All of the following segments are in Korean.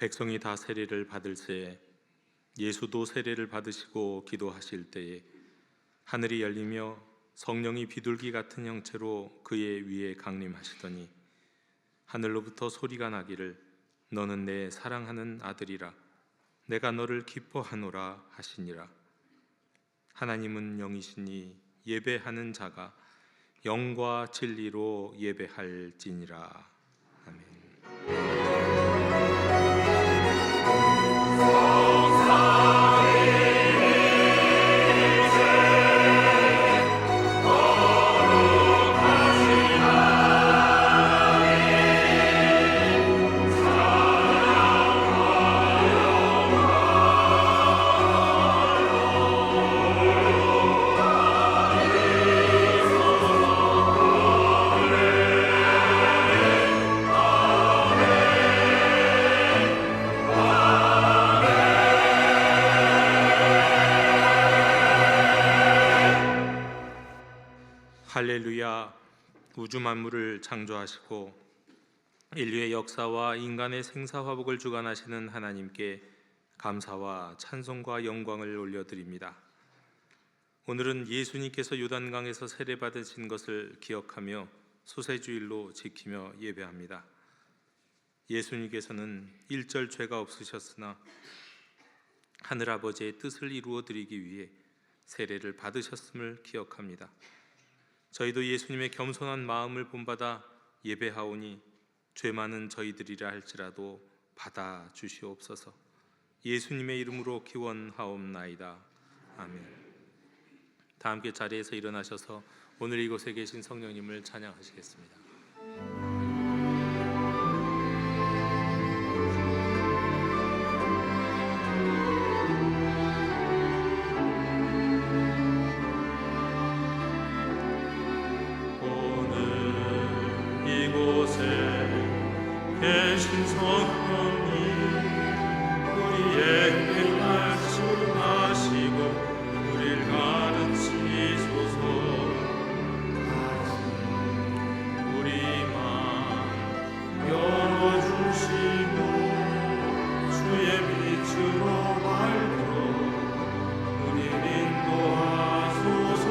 백성이 다 세례를 받을 새에 예수도 세례를 받으시고 기도하실 때에 하늘이 열리며 성령이 비둘기 같은 형체로 그의 위에 강림하시더니 하늘로부터 소리가 나기를 너는 내 사랑하는 아들이라 내가 너를 기뻐하노라 하시니라. 하나님은 영이시니 예배하는 자가 영과 진리로 예배할지니라. 아멘. 할렐루야. 우주 만물을 창조하시고 인류의 역사와 인간의 생사화복을 주관하시는 하나님께 감사와 찬송과 영광을 올려드립니다. 오늘은 예수님께서 요단강에서 세례받으신 것을 기억하며 수세주일로 지키며 예배합니다. 예수님께서는 일절 죄가 없으셨으나 하늘아버지의 뜻을 이루어드리기 위해 세례를 받으셨음을 기억합니다. 저희도 예수님의 겸손한 마음을 본받아 예배하오니 죄 많은 저희들이라 할지라도 받아 주시옵소서. 예수님의 이름으로 기원하옵나이다. 아멘. 다 함께 자리에서 일어나셔서 오늘 이곳에 계신 성령님을 찬양하시겠습니다. 계신 성령님 우리에게 말씀하시고 우리를 가르치소서. 우리 맘 열어주시고 주의 빛으로 밝혀 우리를 인도하소서.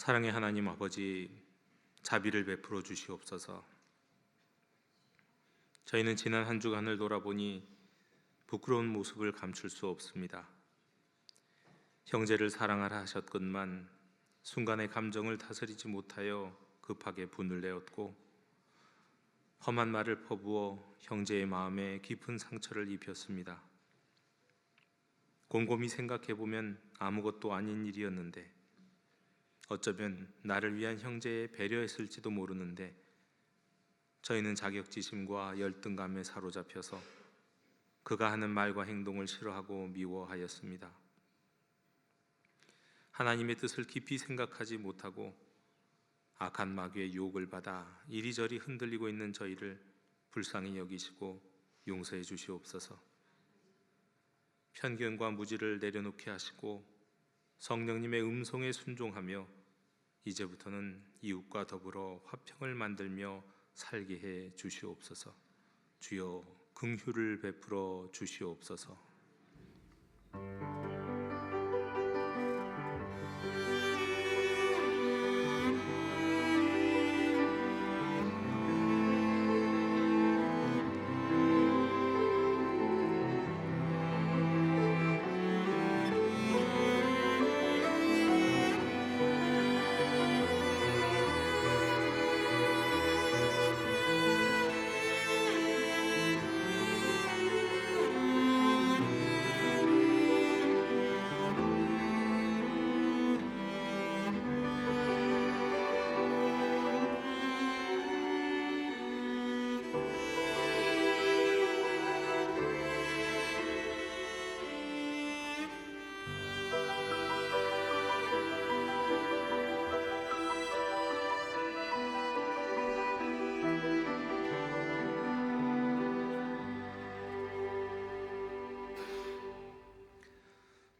사랑의 하나님 아버지, 자비를 베풀어 주시옵소서. 저희는 지난 한 주간을 돌아보니 부끄러운 모습을 감출 수 없습니다. 형제를 사랑하라 하셨건만 순간의 감정을 다스리지 못하여 급하게 분을 내었고 험한 말을 퍼부어 형제의 마음에 깊은 상처를 입혔습니다. 곰곰이 생각해보면 아무것도 아닌 일이었는데 어쩌면 나를 위한 형제에 배려했을지도 모르는데 저희는 자격지심과 열등감에 사로잡혀서 그가 하는 말과 행동을 싫어하고 미워하였습니다. 하나님의 뜻을 깊이 생각하지 못하고 악한 마귀의 유혹을 받아 이리저리 흔들리고 있는 저희를 불쌍히 여기시고 용서해 주시옵소서. 편견과 무지를 내려놓게 하시고 성령님의 음성에 순종하며 이제부터는 이웃과 더불어 화평을 만들며 살게 해 주시옵소서. 주여 긍휼을 베풀어 주시옵소서.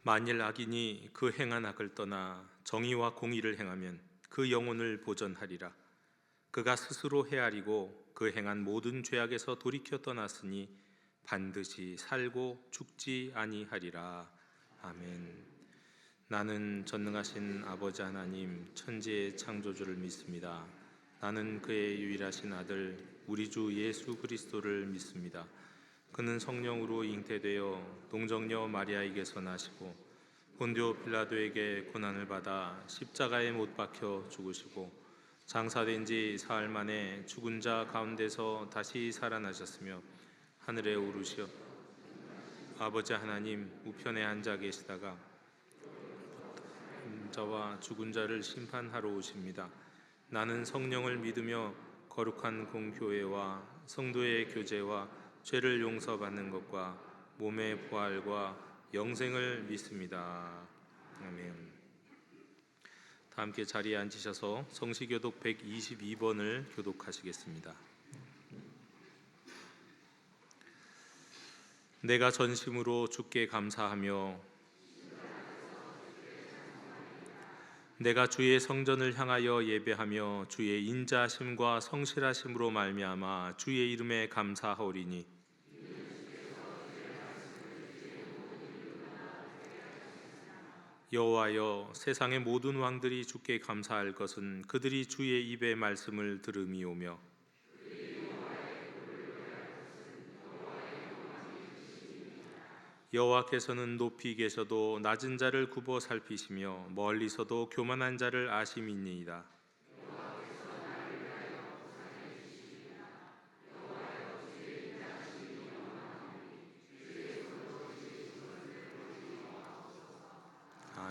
만일 악인이 그 행한 악을 떠나 정의와 공의를 행하면 그 영혼을 보전하리라. 그가 스스로 헤아리고 그 행한 모든 죄악에서 돌이켜 떠났으니 반드시 살고 죽지 아니하리라. 아멘. 나는 전능하신 아버지 하나님 천지의 창조주를 믿습니다. 나는 그의 유일하신 아들 우리 주 예수 그리스도를 믿습니다. 그는 성령으로 잉태되어 동정녀 마리아에게서 나시고 본디오 빌라도에게 고난을 받아 십자가에 못 박혀 죽으시고 장사된 지 사흘 만에 죽은 자 가운데서 다시 살아나셨으며 하늘에 오르시어 아버지 하나님 우편에 앉아 계시다가 자와 죽은 자를 심판하러 오십니다. 나는 성령을 믿으며 거룩한 공교회와 성도의 교제와 죄를 용서받는 것과 몸의 부활과 영생을 믿습니다. 아멘. 다 함께 자리에 앉으셔서 성시교독 122번을 교독하시겠습니다. 내가 전심으로 주께 감사하며 내가 주의 성전을 향하여 예배하며 주의 인자하심과 성실하심으로 말미암아 주의 이름에 감사하오리니 여호와여 세상의 모든 왕들이 주께 감사할 것은 그들이 주의 입의 말씀을 들음이오며 여호와께서는 높이 계셔도 낮은 자를 굽어 살피시며 멀리서도 교만한 자를 아심이니이다.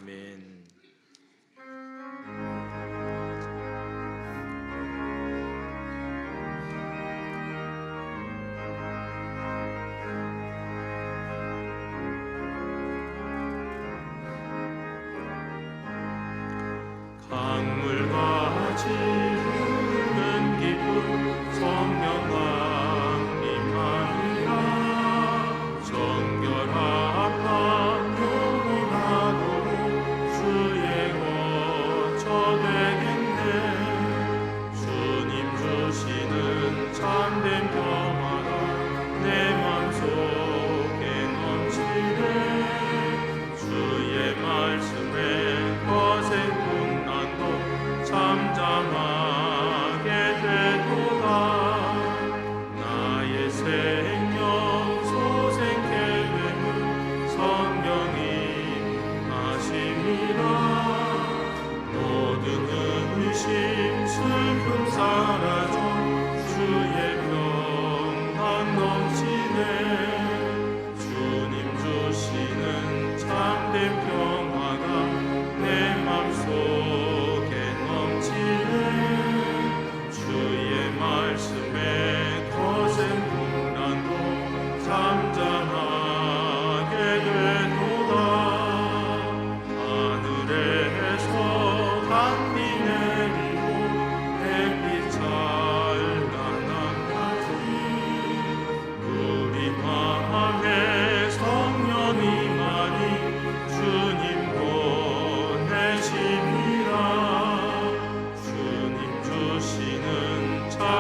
아멘. 강물과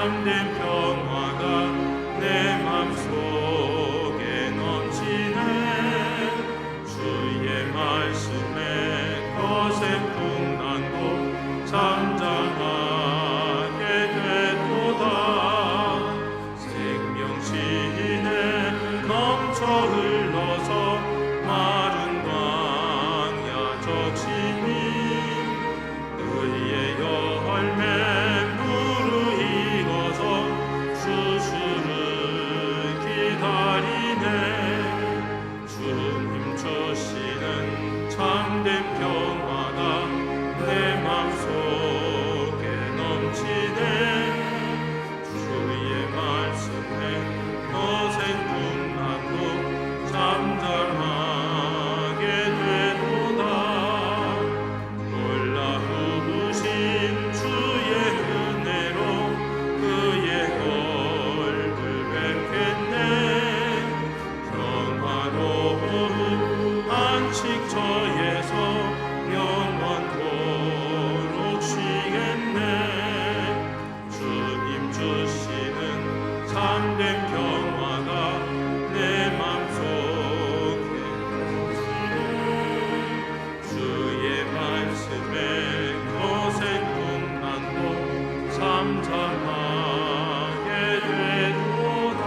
참된 평화가 내 맘속에 넘치네. 주의 말씀에 거센 풍랑도 잠잠하게 되도다. 생명신에 넘쳐 흘러서 마른 광야 적시니 의의 열매 무르익어서 수수를 기다리네. 주님 주시는 참된 평화가 내 맘속에 넘치네. 주의 말씀에 거센 풍랑도 잠잠하게 되도다. 놀라우신 주의 은혜로 그의 얼굴 뵙겠네. 평화로운 안식처에서 영원토록 쉬겠네. 주님 주시는 참된 평화가 내 맘속에 넘치네. 주의 말씀에 거센 풍랑도 잠잠하게 되도다.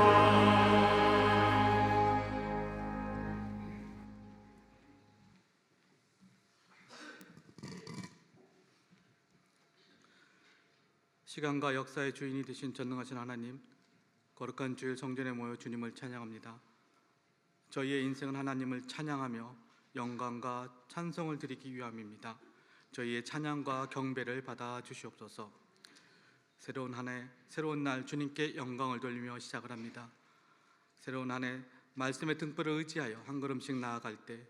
시간과 역사의 주인이 되신 전능하신 하나님, 거룩한 주일 성전에 모여 주님을 찬양합니다. 저희의 인생은 하나님을 찬양하며 영광과 찬송을 드리기 위함입니다. 저희의 찬양과 경배를 받아 주시옵소서. 새로운 한 해, 새로운 날 주님께 영광을 돌리며 시작을 합니다. 새로운 한 해 말씀의 등불을 의지하여 한 걸음씩 나아갈 때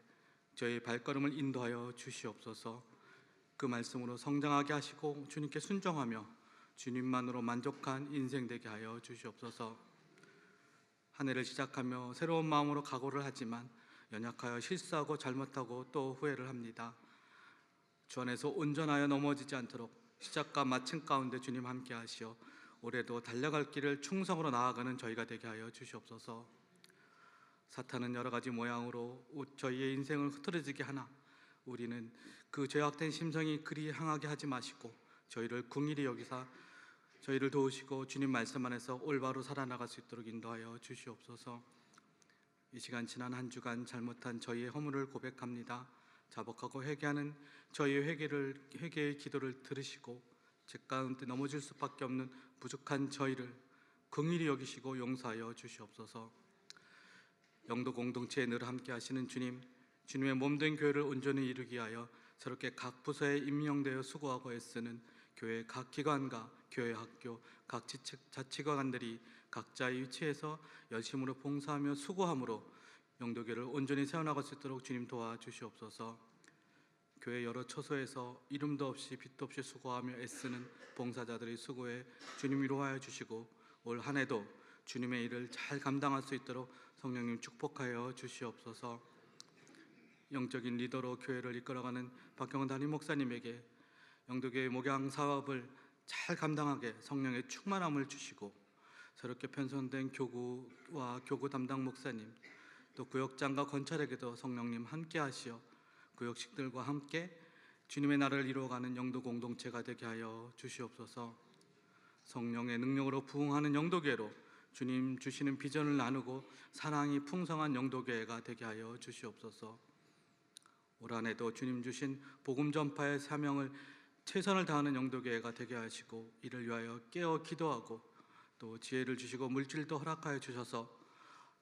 저희의 발걸음을 인도하여 주시옵소서. 그 말씀으로 성장하게 하시고 주님께 순종하며 주님만으로 만족한 인생 되게 하여 주시옵소서. 한 해를 시작하며 새로운 마음으로 각오를 하지만 연약하여 실수하고 잘못하고 또 후회를 합니다. 주 안에서 온전하여 넘어지지 않도록 시작과 마침 가운데 주님 함께 하시어 올해도 달려갈 길을 충성으로 나아가는 저희가 되게 하여 주시옵소서. 사탄은 여러 가지 모양으로 저희의 인생을 흐트러지게 하나 우리는 그 죄악된 심성이 그리 향하게 하지 마시고 저희를 긍휼히 여기사 저희를 도우시고 주님 말씀 안에서 올바로 살아나갈 수 있도록 인도하여 주시옵소서. 이 시간 지난 한 주간 잘못한 저희의 허물을 고백합니다. 자복하고 회개하는 저희의 회개의 기도를 들으시고 죄 가운데 넘어질 수밖에 없는 부족한 저희를 긍휼히 여기시고 용서하여 주시옵소서. 영도 공동체에 늘 함께 하시는 주님, 주님의 몸된 교회를 온전히 이루기 위하여 새롭게 각 부서에 임명되어 수고하고 애쓰는 교회 각 기관과 교회 학교 각 자치관들이 각자의 위치에서 열심으로 봉사하며 수고함으로 영도교를 온전히 세워나갈 수 있도록 주님 도와주시옵소서. 교회 여러 처소에서 이름도 없이 빛도 없이 수고하며 애쓰는 봉사자들의 수고에 주님 위로하여 주시고 올 한 해도 주님의 일을 잘 감당할 수 있도록 성령님 축복하여 주시옵소서. 영적인 리더로 교회를 이끌어가는 박경원 담임 목사님에게 영도교회 목양 사업을 잘 감당하게 성령의 충만함을 주시고 새롭게 편성된 교구와 교구 담당 목사님 또 구역장과 건찰에게도 성령님 함께 하시어 구역식들과 함께 주님의 나라를 이루어가는 영도 공동체가 되게 하여 주시옵소서. 성령의 능력으로 부흥하는 영도교회로 주님 주시는 비전을 나누고 사랑이 풍성한 영도교회가 되게 하여 주시옵소서. 올 한 해도 주님 주신 복음 전파의 사명을 최선을 다하는 영도교회가 되게 하시고 이를 위하여 깨어 기도하고 또 지혜를 주시고 물질도 허락하여 주셔서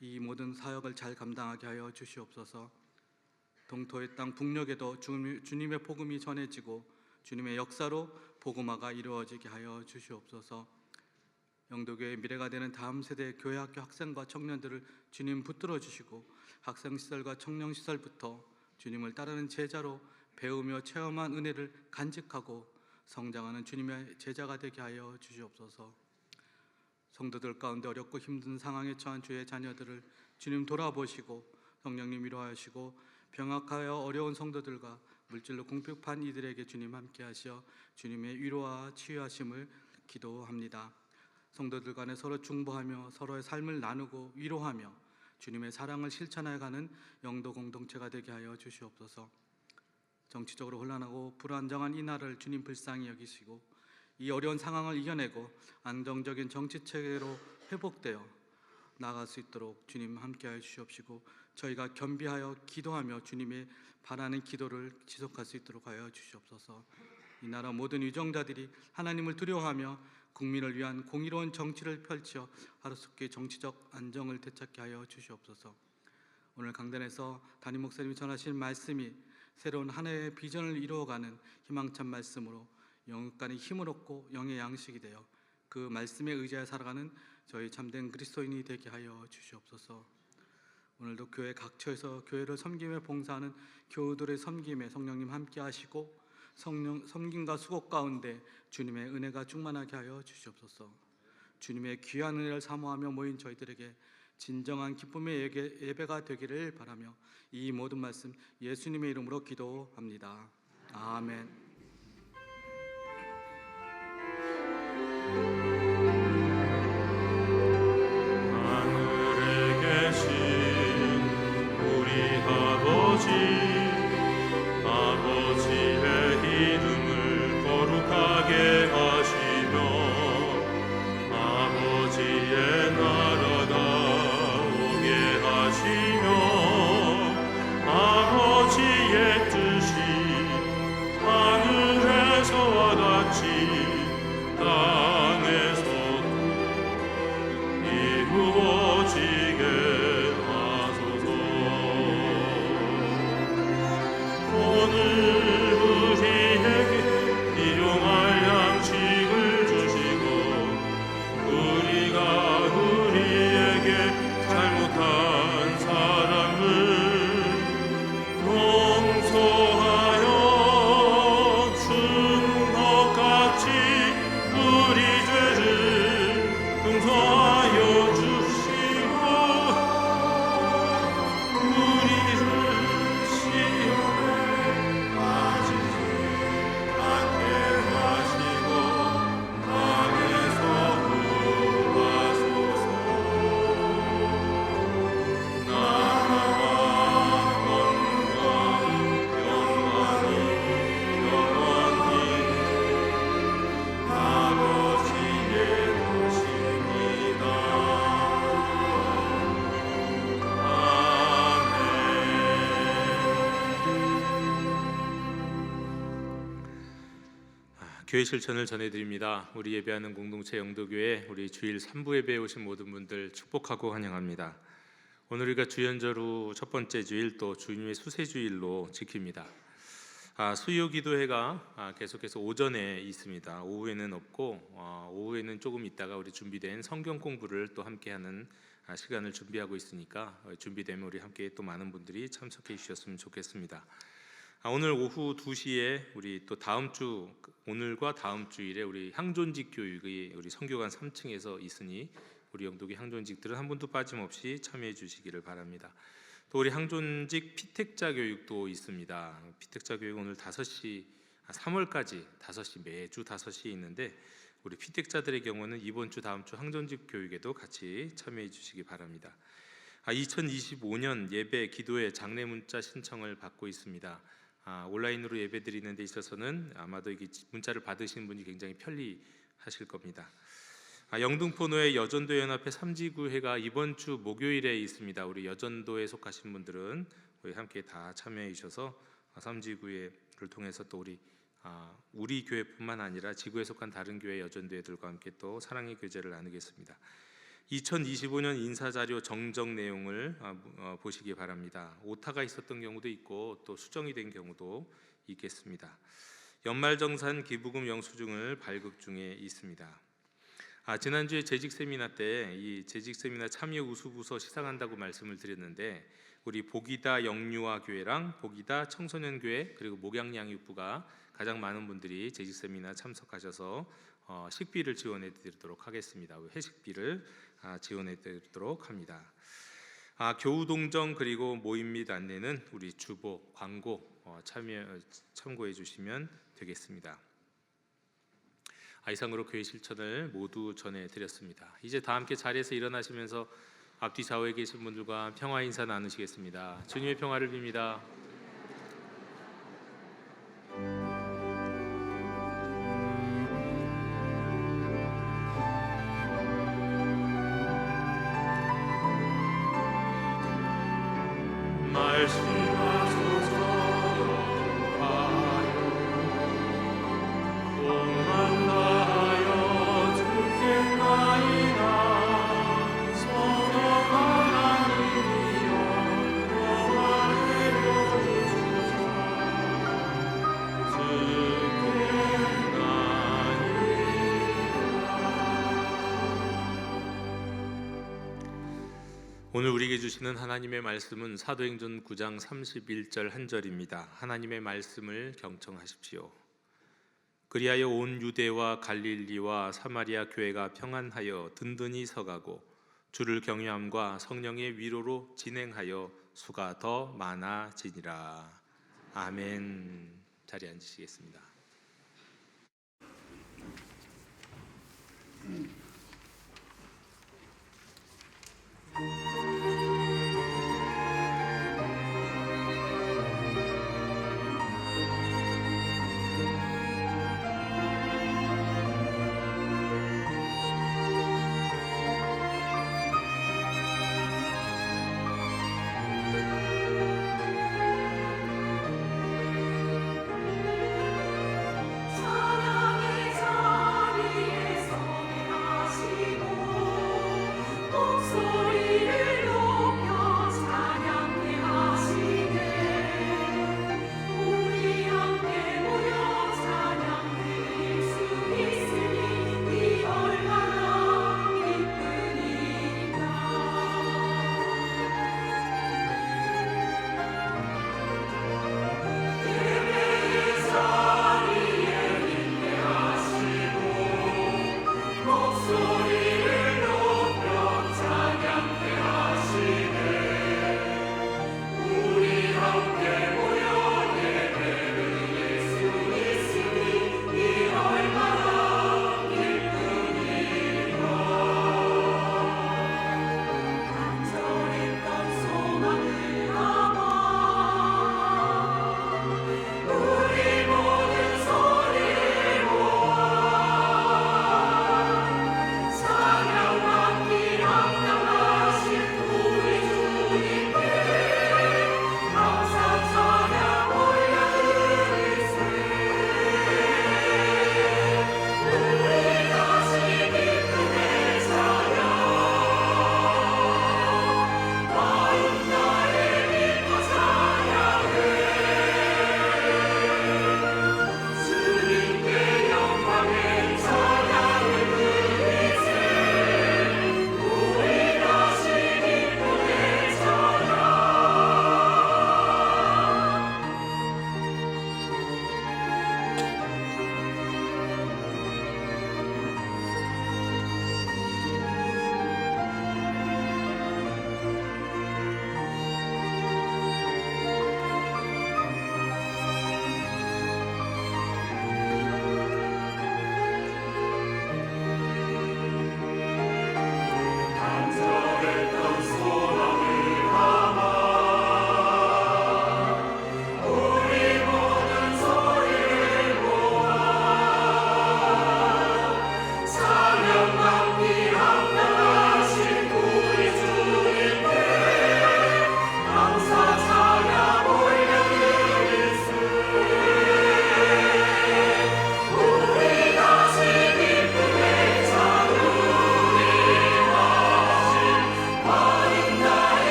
이 모든 사역을 잘 감당하게 하여 주시옵소서. 동토의 땅 북녘에도 주님의 복음이 전해지고 주님의 역사로 복음화가 이루어지게 하여 주시옵소서. 영도교회의 미래가 되는 다음 세대 교회학교 학생과 청년들을 주님 붙들어 주시고 학생시설과 청년시설부터 주님을 따르는 제자로 배우며 체험한 은혜를 간직하고 성장하는 주님의 제자가 되게 하여 주시옵소서. 성도들 가운데 어렵고 힘든 상황에 처한 주의 자녀들을 주님 돌아보시고 성령님 위로하시고 병약하여 어려운 성도들과 물질로 궁핍한 이들에게 주님 함께 하시어 주님의 위로와 치유하심을 기도합니다. 성도들 간에 서로 중보하며 서로의 삶을 나누고 위로하며 주님의 사랑을 실천해가는 영도 공동체가 되게 하여 주시옵소서. 정치적으로 혼란하고 불안정한 이 나라를 주님 불쌍히 여기시고 이 어려운 상황을 이겨내고 안정적인 정치 체계로 회복되어 나아갈 수 있도록 주님 함께하여 주시옵시고 저희가 겸비하여 기도하며 주님의 바라는 기도를 지속할 수 있도록 하여 주시옵소서. 이 나라 모든 유정자들이 하나님을 두려워하며 국민을 위한 공의로운 정치를 펼쳐 하루속히 정치적 안정을 되찾게 하여 주시옵소서. 오늘 강단에서 담임 목사님이 전하신 말씀이 새로운 한 해의 비전을 이루어가는 희망찬 말씀으로 영육간의 힘을 얻고 영의 양식이 되어 그 말씀에 의지하여 살아가는 저희 참된 그리스도인이 되게 하여 주시옵소서. 오늘도 교회 각처에서 교회를 섬김에 봉사하는 교우들의 섬김에 성령님 함께 하시고 섬김과 수고 가운데 주님의 은혜가 충만하게 하여 주시옵소서. 주님의 귀한 은혜를 사모하며 모인 저희들에게 진정한 기쁨의 예배가 되기를 바라며 이 모든 말씀 예수님의 이름으로 기도합니다. 아멘. 하늘에 계신 우리 아버지의 이름을 거룩하게 하시며 아버지의 나라가 오게 하시며 아버지의 뜻이 하늘에서와 같이 땅에서도 이루어지게 하소서. 오늘 우리에게 일용할 양식을 주시고 우리가 우리에게 잘못한 사람을 용서하여 준 것 같이 우리 죄를 용서하여 주시고 우리를 시험에 빠지지 않게 하시고 악에서 구하소서. 나라와 영광이 영원히 아버지의 것입니다. 교회 실천을 전해드립니다. 우리 예배하는 공동체 영도교회 우리 주일 3부 예배에 오신 모든 분들 축복하고 환영합니다. 오늘 우리가 주연절 첫 번째 주일 또 주님의 수세주일로 지킵니다. 수요 기도회가 계속해서 오전에 있습니다. 오후에는 없고 오후에는 조금 있다가 우리 준비된 성경 공부를 또 함께하는 시간을 준비하고 있으니까 준비되면 우리 함께 또 많은 분들이 참석해 주셨으면 좋겠습니다. 오늘 오후 2시에 우리 또 다음 주 오늘과 다음 주일에 우리 향존직 교육이 우리 성교관 3층에서 있으니 우리 영도교 향존직들은 한 분도 빠짐없이 참여해 주시기를 바랍니다. 또 우리 향존직 피택자 교육도 있습니다. 피택자 교육 오늘 5시 3월까지 5시 매주 5시에 있는데 우리 피택자들의 경우는 이번 주 다음 주 향존직 교육에도 같이 참여해 주시기 바랍니다. 2025년 예배 기도회 장례 문자 신청을 받고 있습니다. 온라인으로 예배 드리는 데 있어서는 아마도 이게 문자를 받으시는 분이 굉장히 편리하실 겁니다. 영등포노회 여전도 연합회 3지구회가 이번 주 목요일에 있습니다. 우리 여전도에 속하신 분들은 우리 함께 다 참여해 주셔서 3지구회를 통해서 또 우리 교회뿐만 아니라 지구에 속한 다른 교회 여전도회들과 함께 또 사랑의 교제를 나누겠습니다. 2025년 인사자료 정정 내용을 보시기 바랍니다. 오타가 있었던 경우도 있고 또 수정이 된 경우도 있겠습니다. 연말정산 기부금 영수증을 발급 중에 있습니다. 지난주에 재직 세미나 때 이 재직 세미나 참여 우수부서 시상한다고 말씀을 드렸는데 우리 복이다 영유아 교회랑 복이다 청소년 교회 그리고 목양양육부가 가장 많은 분들이 재직 세미나 참석하셔서 식비를 지원해 드리도록 하겠습니다. 회식비를 지원해 드리도록 합니다. 교우 동정 그리고 모임 및 안내는 우리 주보 광고 참고해 주시면 되겠습니다. 이상으로 교회 실천을 모두 전해드렸습니다. 이제 다 함께 자리에서 일어나시면서 앞뒤 좌우에 계신 분들과 평화 인사 나누시겠습니다. 주님의 평화를 빕니다. 말씀하소서 여호와여 공만 다하여 주겠나이다. 성령 하나님이여 평화를 주소서. 오늘 우리에게 주시는 하나님의 말씀은 사도행전 9장 31절 한 절입니다. 하나님의 말씀을 경청하십시오. 그리하여 온 유대와 갈릴리와 사마리아 교회가 평안하여 든든히 서가고 주를 경외함과 성령의 위로로 진행하여 수가 더 많아지니라. 아멘. 자리에 앉으시겠습니다.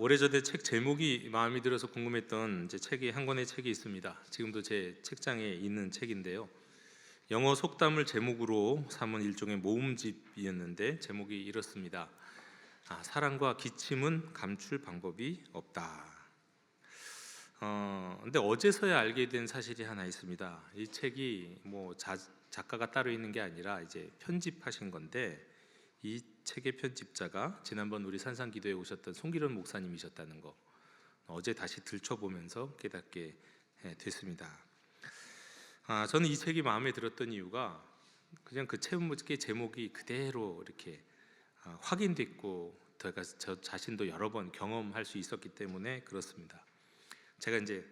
오래전에 책 제목이 마음에 들어서 궁금했던 제 책이 한 권의 책이 있습니다. 지금도 제 책장에 있는 책인데요. 영어 속담을 제목으로 삼은 일종의 모음집이었는데 제목이 이렇습니다. 사랑과 기침은 감출 방법이 없다. 근데 어제서야 알게 된 사실이 하나 있습니다. 이 책이 작가가 따로 있는 게 아니라 이제 편집하신 건데, 이 책의 편집자가 지난번 우리 산상기도에 오셨던 송기련 목사님이셨다는 거 어제 다시 들춰보면서 깨닫게 됐습니다. 저는 이 책이 마음에 들었던 이유가 그냥 그 책의 제목이 그대로 이렇게 확인됐고 제가 저 자신도 여러 번 경험할 수 있었기 때문에 그렇습니다. 제가 이제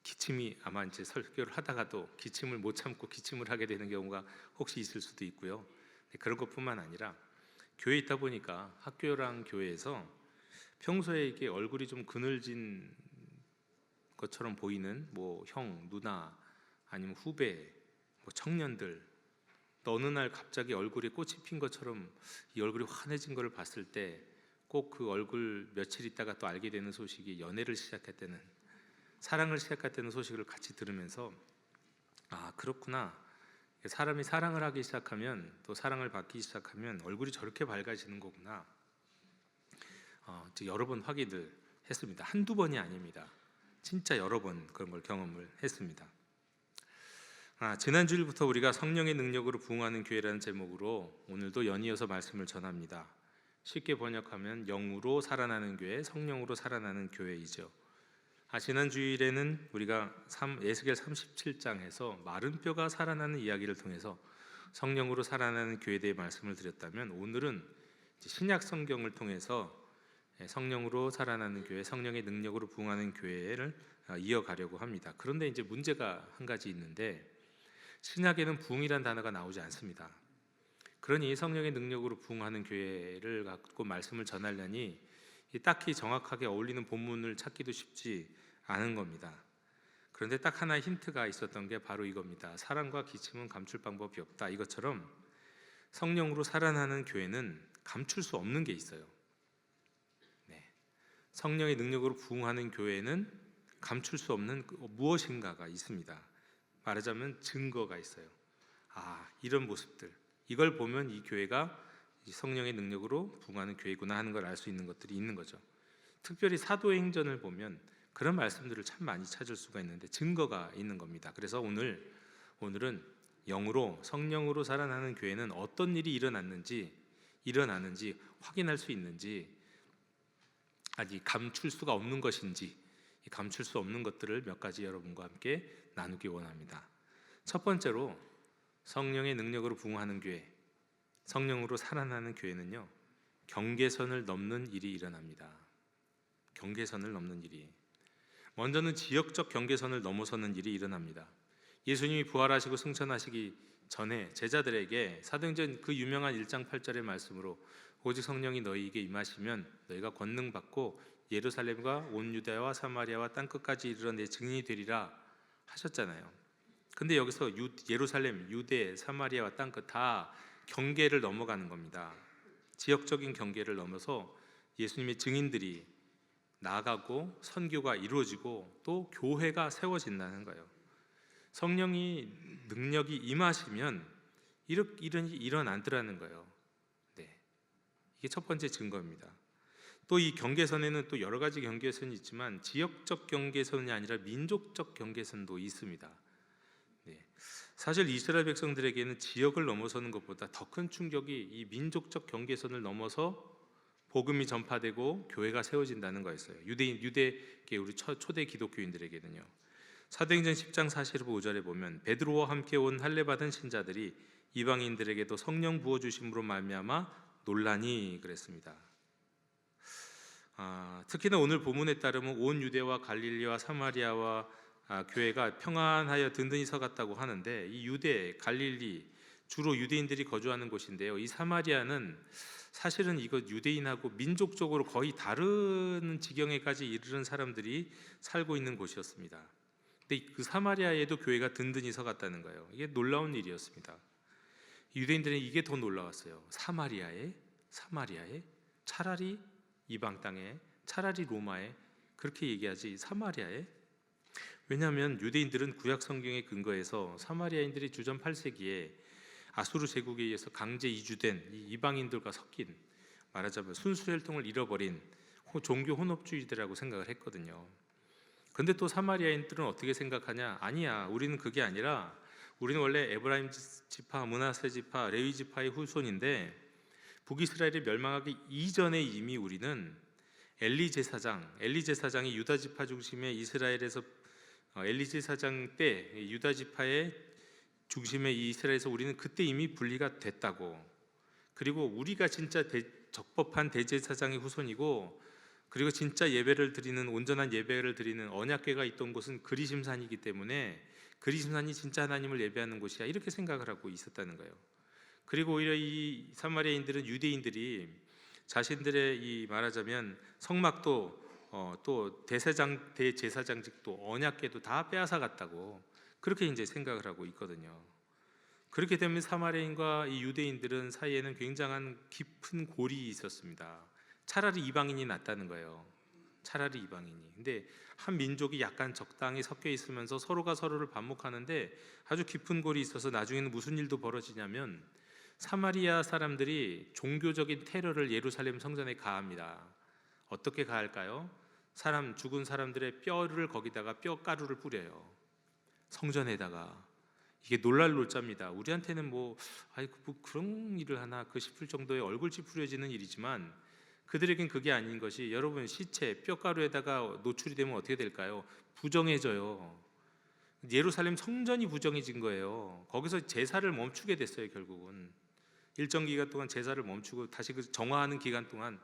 기침이 아마 이제 설교를 하다가도 기침을 못 참고 기침을 하게 되는 경우가 혹시 있을 수도 있고요. 그런 것뿐만 아니라 교회에 있다 보니까 학교랑 교회에서 평소에 이게 얼굴이 좀 그늘진 것처럼 보이는 형, 누나 아니면 후배, 청년들, 어느 날 갑자기 얼굴에 꽃이 핀 것처럼 이 얼굴이 환해진 것을 봤을 때 꼭 그 얼굴 며칠 있다가 또 알게 되는 소식이 연애를 시작했다는, 사랑을 시작했다는 소식을 같이 들으면서 그렇구나, 사람이 사랑을 하기 시작하면 또 사랑을 받기 시작하면 얼굴이 저렇게 밝아지는 거구나. 여러 번 확인을 했습니다. 한두 번이 아닙니다. 진짜 여러 번 그런 걸 경험을 했습니다. 지난 주일부터 우리가 성령의 능력으로 부흥하는 교회라는 제목으로 오늘도 연이어서 말씀을 전합니다. 쉽게 번역하면 영으로 살아나는 교회, 성령으로 살아나는 교회이죠. 지난 주일에는 우리가 에스겔 37장에서 마른 뼈가 살아나는 이야기를 통해서 성령으로 살아나는 교회에 대해 말씀을 드렸다면, 오늘은 신약 성경을 통해서 성령으로 살아나는 교회, 성령의 능력으로 부흥하는 교회를 이어가려고 합니다. 그런데 이제 문제가 한 가지 있는데, 신약에는 부흥이란 단어가 나오지 않습니다. 그러니 성령의 능력으로 부흥하는 교회를 갖고 말씀을 전하려니 딱히 정확하게 어울리는 본문을 찾기도 쉽지 않은 겁니다. 그런데 딱 하나의 힌트가 있었던 게 바로 이겁니다. 사랑과 기침은 감출 방법이 없다. 이것처럼 성령으로 살아나는 교회는 감출 수 없는 게 있어요. 성령의 능력으로 부흥하는 교회는 감출 수 없는 무엇인가가 있습니다. 말하자면 증거가 있어요. 이런 모습들, 이걸 보면 이 교회가 성령의 능력으로 부흥하는 교회구나 하는 걸 알 수 있는 것들이 있는 거죠. 특별히 사도행전을 보면 그런 말씀들을 참 많이 찾을 수가 있는데 증거가 있는 겁니다. 그래서 오늘은 영으로, 성령으로 살아나는 교회는 어떤 일이 일어나는지 확인할 수 있는지, 아직 감출 수가 없는 것인지, 감출 수 없는 것들을 몇 가지 여러분과 함께 나누기 원합니다. 첫 번째로, 성령의 능력으로 부흥하는 교회, 성령으로 살아나는 교회는요, 경계선을 넘는 일이 일어납니다. 경계선을 넘는 일이, 먼저는 지역적 경계선을 넘어서는 일이 일어납니다. 예수님이 부활하시고 승천하시기 전에 제자들에게 사도행전 그 유명한 1장 8절의 말씀으로 오직 성령이 너희에게 임하시면 너희가 권능 받고 예루살렘과 온 유대와 사마리아와 땅 끝까지 이르러 내 증인이 되리라 하셨잖아요. 근데 여기서 예루살렘, 유대, 사마리아와 땅 끝 다 경계를 넘어가는 겁니다. 지역적인 경계를 넘어서 예수님의 증인들이 나아가고 선교가 이루어지고 또 교회가 세워진다는 거예요. 성령이 능력이 임하시면 이런 일이 일어나더라는 거예요. 이게 첫 번째 증거입니다. 또 이 경계선에는 또 여러 가지 경계선이 있지만 지역적 경계선이 아니라 민족적 경계선도 있습니다. 사실 이스라엘 백성들에게는 지역을 넘어서는 것보다 더 큰 충격이 이 민족적 경계선을 넘어서 복음이 전파되고 교회가 세워진다는 거였어요. 유대계 우리 초대 기독교인들에게는요. 사도행전 10장 45절에 보면 베드로와 함께 온 할례 받은 신자들이 이방인들에게도 성령 부어 주심으로 말미암아 논란이 그랬습니다. 특히나 오늘 본문에 따르면 온 유대와 갈릴리와 사마리아와 교회가 평안하여 든든히 서갔다고 하는데, 이 유대, 갈릴리 주로 유대인들이 거주하는 곳인데요. 이 사마리아는 사실은 이거 유대인하고 민족적으로 거의 다른 지경에까지 이르는 사람들이 살고 있는 곳이었습니다. 근데 그 사마리아에도 교회가 든든히 서갔다는 거예요. 이게 놀라운 일이었습니다. 유대인들은 이게 더 놀라웠어요. 사마리아에 차라리 이방 땅에, 차라리 로마에 그렇게 얘기하지 사마리아에? 왜냐하면 유대인들은 구약 성경에 근거해서 사마리아인들이 주전 8세기에 아수르 제국에 의해서 강제 이주된 이 이방인들과 섞인, 말하자면 순수혈통을 잃어버린 종교 혼합주의자라고 생각을 했거든요. 근데 또 사마리아인들은 어떻게 생각하냐? 아니야, 우리는 그게 아니라 우리는 원래 에브라임 지파, 므낫세 지파, 레위 지파의 후손인데 북이스라엘이 멸망하기 이전에 이미 우리는 엘리 제사장이 유다 지파 중심의 이스라엘에서 엘리 제사장 때 유다 지파의 중심의 이 이스라엘에서 우리는 그때 이미 분리가 됐다고. 그리고 우리가 진짜 적법한 대제사장의 후손이고, 그리고 진짜 예배를 드리는, 온전한 예배를 드리는 언약궤가 있던 곳은 그리심산이기 때문에 그리심산이 진짜 하나님을 예배하는 곳이야, 이렇게 생각을 하고 있었다는 거예요. 그리고 오히려 이 사마리아인들은 유대인들이 자신들의 이 말하자면 성막도 또 대제사장직도 언약궤도 다 빼앗아 갔다고 그렇게 이제 생각을 하고 있거든요. 그렇게 되면 사마리아인과 이 유대인들은 사이에는 굉장한 깊은 골이 있었습니다. 차라리 이방인이 낫다는 거예요. 차라리 이방인이. 근데 한 민족이 약간 적당히 섞여 있으면서 서로가 서로를 반목하는데 아주 깊은 골이 있어서 나중에는 무슨 일도 벌어지냐면 사마리아 사람들이 종교적인 테러를 예루살렘 성전에 가합니다. 어떻게 가할까요? 죽은 사람들의 뼈를 거기다가 뼈가루를 뿌려요. 성전에다가. 이게 놀랄 놀자입니다. 우리한테는 뭐 그런 일을 하나 싶을 정도의 얼굴집 뿌려지는 일이지만 그들에겐 그게 아닌 것이, 여러분 시체 뼈가루에다가 노출이 되면 어떻게 될까요? 부정해져요. 예루살렘 성전이 부정해진 거예요. 거기서 제사를 멈추게 됐어요. 결국은 일정 기간 동안 제사를 멈추고 다시 그 정화하는 기간 동안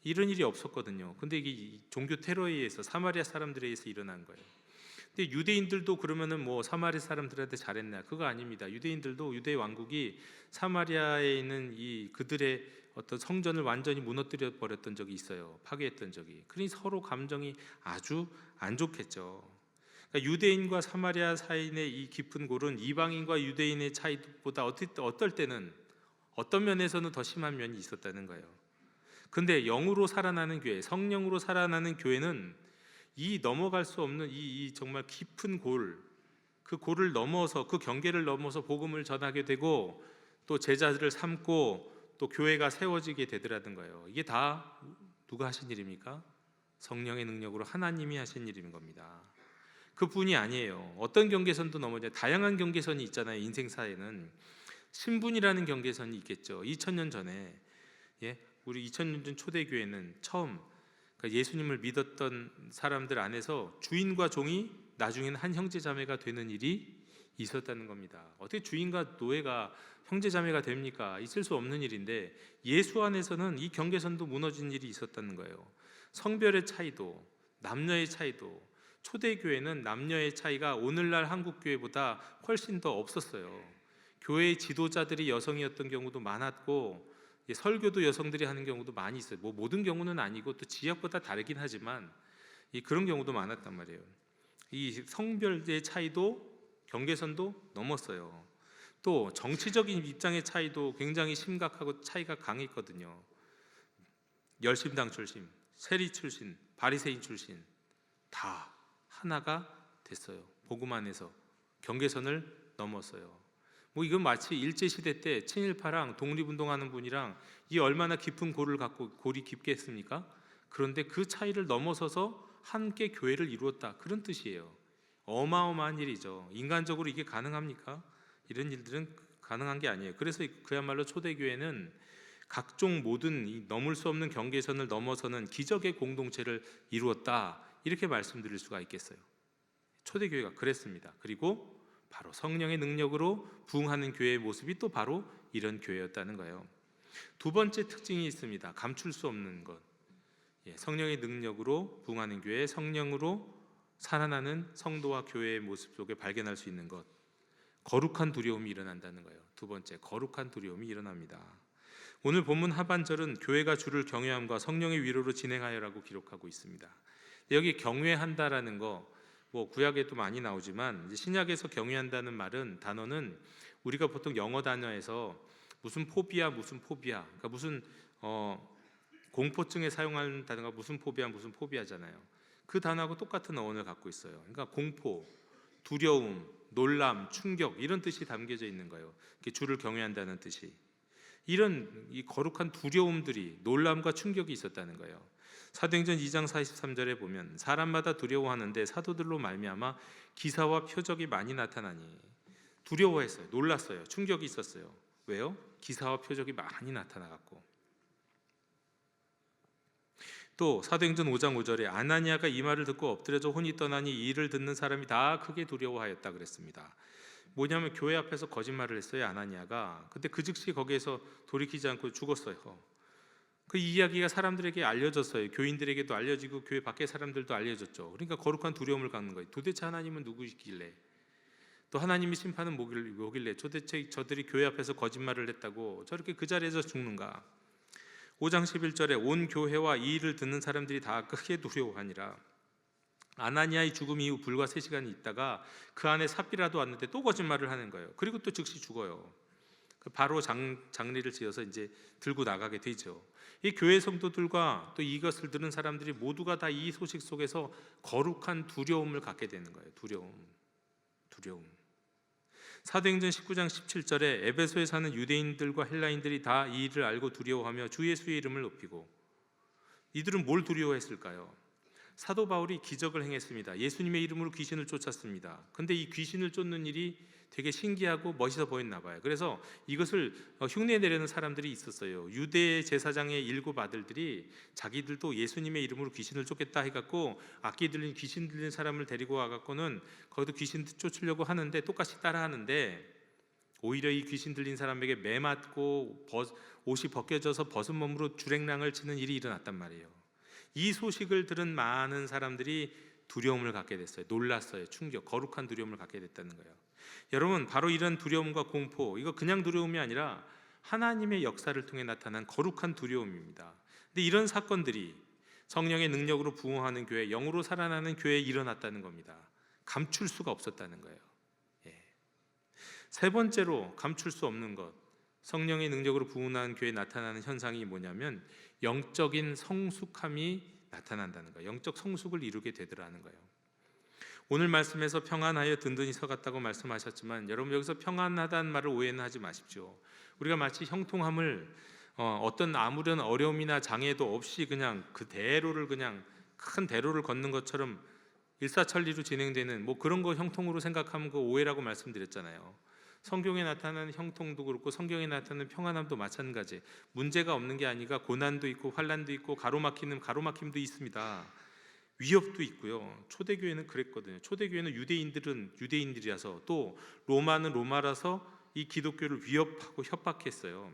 이런 일이 없었거든요. 근데 이게 종교 테러에 의해서 사마리아 사람들에 의해서 일어난 거예요. 근데 유대인들도 그러면은 뭐 사마리아 사람들한테 잘했나? 그거 아닙니다. 유대인들도, 유대 왕국이 사마리아에 있는 이 그들의 어떤 성전을 완전히 무너뜨려 버렸던 적이 있어요. 파괴했던 적이. 그러니 서로 감정이 아주 안 좋겠죠. 그러니까 유대인과 사마리아 사이의 이 깊은 골은 이방인과 유대인의 차이보다 어떨 때는 어떤 면에서는 더 심한 면이 있었다는 거예요. 근데 영으로 살아나는 교회, 성령으로 살아나는 교회는 이 넘어갈 수 없는 이 정말 깊은 골, 그 골을 넘어서, 그 경계를 넘어서 복음을 전하게 되고 또 제자들을 삼고 또 교회가 세워지게 되더라는 거예요. 이게 다 누가 하신 일입니까? 성령의 능력으로 하나님이 하신 일인 겁니다. 그뿐이 아니에요. 어떤 경계선도 넘어져요. 다양한 경계선이 있잖아요. 인생사에는 신분이라는 경계선이 있겠죠. 2000년 전에 우리 2000년 전 초대교회는 처음 그러니까 예수님을 믿었던 사람들 안에서 주인과 종이 나중에는 한 형제자매가 되는 일이 있었다는 겁니다. 어떻게 주인과 노예가 형제자매가 됩니까? 있을 수 없는 일인데 예수 안에서는 이 경계선도 무너진 일이 있었다는 거예요. 성별의 차이도, 남녀의 차이도, 초대교회는 남녀의 차이가 오늘날 한국교회보다 훨씬 더 없었어요. 교회의 지도자들이 여성이었던 경우도 많았고 설교도 여성들이 하는 경우도 많이 있어요. 뭐 모든 경우는 아니고 또 지역보다 다르긴 하지만 그런 경우도 많았단 말이에요. 이 성별의 차이도 경계선도 넘었어요. 또 정치적인 입장의 차이도 굉장히 심각하고 차이가 강했거든요. 열심당 출신, 세리 출신, 바리새인 출신 다 하나가 됐어요. 복음 안에서 경계선을 넘었어요. 뭐 이건 마치 일제시대 때 친일파랑 독립운동하는 분이랑 이 얼마나 깊은 골을 갖고 골이 깊겠습니까? 그런데 그 차이를 넘어서서 함께 교회를 이루었다, 그런 뜻이에요. 어마어마한 일이죠. 인간적으로 이게 가능합니까? 이런 일들은 가능한 게 아니에요. 그래서 그야말로 초대교회는 각종 모든 이 넘을 수 없는 경계선을 넘어서는 기적의 공동체를 이루었다, 이렇게 말씀드릴 수가 있겠어요. 초대교회가 그랬습니다. 그리고 바로 성령의 능력으로 부흥하는 교회의 모습이 또 바로 이런 교회였다는 거예요. 두 번째 특징이 있습니다. 감출 수 없는 것. 성령의 능력으로 부흥하는 교회, 성령으로 살아나는 성도와 교회의 모습 속에 발견할 수 있는 것. 거룩한 두려움이 일어난다는 거예요. 두 번째, 거룩한 두려움이 일어납니다. 오늘 본문 하반절은 교회가 주를 경외함과 성령의 위로로 진행하여라고 기록하고 있습니다. 여기 경외한다라는 거, 뭐 구약에도 많이 나오지만 신약에서 경외한다는 단어는 우리가 보통 영어 단어에서 무슨 포비아, 그러니까 무슨 공포증에 사용하는 단어가 무슨 포비아잖아요. 그 단어하고 똑같은 어원을 갖고 있어요. 그러니까 공포, 두려움, 놀람, 충격 이런 뜻이 담겨져 있는 거예요. 주를 경외한다는 뜻이. 이런 이 거룩한 두려움들이, 놀람과 충격이 있었다는 거예요. 사도행전 2장 43절에 보면 사람마다 두려워하는데 사도들로 말미암아 기사와 표적이 많이 나타나니, 두려워했어요. 놀랐어요. 충격이 있었어요. 왜요? 기사와 표적이 많이 나타나갖고. 또 사도행전 5장 5절에 아나니아가 이 말을 듣고 엎드려져 혼이 떠나니 이 일을 듣는 사람이 다 크게 두려워하였다 그랬습니다. 뭐냐면 교회 앞에서 거짓말을 했어요, 아나니아가. 근데 그 즉시 거기에서 돌이키지 않고 죽었어요. 그 이야기가 사람들에게 알려졌어요. 교인들에게도 알려지고 교회 밖의 사람들도 알려졌죠. 그러니까 거룩한 두려움을 갖는 거예요. 도대체 하나님은 누구이길래, 또 하나님의 심판은 뭐길래 도대체 저들이 교회 앞에서 거짓말을 했다고 저렇게 그 자리에서 죽는가. 5장 11절에 온 교회와 이 일을 듣는 사람들이 다 크게 두려워하니라. 아나니아의 죽음 이후 불과 3시간이 있다가 그 안에 삽비라도 왔는데 또 거짓말을 하는 거예요. 그리고 또 즉시 죽어요. 바로 장리를 지어서 이제 들고 나가게 되죠. 이 교회 성도들과 또 이것을 들은 사람들이 모두가 다 이 소식 속에서 거룩한 두려움을 갖게 되는 거예요. 두려움. 사도행전 19장 17절에 에베소에 사는 유대인들과 헬라인들이 다 이 일을 알고 두려워하며 주 예수의 이름을 높이고. 이들은 뭘 두려워했을까요? 사도 바울이 기적을 행했습니다. 예수님의 이름으로 귀신을 쫓았습니다. 근데 이 귀신을 쫓는 일이 되게 신기하고 멋있어 보였나 봐요. 그래서 이것을 흉내내려는 사람들이 있었어요. 유대 제사장의 7 아들들이 자기들도 예수님의 이름으로 귀신을 쫓겠다 해갖고 악기 들린 귀신 들린 사람을 데리고 와갖고는 거기도 귀신 쫓으려고 하는데 똑같이 따라하는데, 오히려 이 귀신 들린 사람에게 매 맞고 옷이 벗겨져서 벗은 몸으로 주랭랑을 치는 일이 일어났단 말이에요. 이 소식을 들은 많은 사람들이 두려움을 갖게 됐어요. 놀랐어요. 충격, 거룩한 두려움을 갖게 됐다는 거예요. 여러분, 바로 이런 두려움과 공포, 이거 그냥 두려움이 아니라 하나님의 역사를 통해 나타난 거룩한 두려움입니다. 근데 이런 사건들이 성령의 능력으로 부흥하는 교회, 영으로 살아나는 교회에 일어났다는 겁니다. 감출 수가 없었다는 거예요. 세 번째로 감출 수 없는 것, 성령의 능력으로 부흥하는 교회에 나타나는 현상이 뭐냐면 영적인 성숙함이 나타난다는 거예요. 영적 성숙을 이루게 되더라는 거예요. 오늘 말씀에서 평안하여 든든히 서갔다고 말씀하셨지만, 여러분 여기서 평안하다는 말을 오해는 하지 마십시오. 우리가 마치 형통함을 어떤 아무런 어려움이나 장애도 없이 그냥 그대로를, 그냥 큰 대로를 걷는 것처럼 일사천리로 진행되는 그런 거 형통으로 생각하면 그 오해라고 말씀드렸잖아요. 성경에 나타나는 형통도 그렇고 성경에 나타나는 평안함도 마찬가지. 문제가 없는 게 아니라 고난도 있고 환난도 있고 가로막힘도 있습니다. 위협도 있고요. 초대교회는 그랬거든요. 초대교회는 유대인들은 유대인들이라서, 또 로마는 로마라서 이 기독교를 위협하고 협박했어요.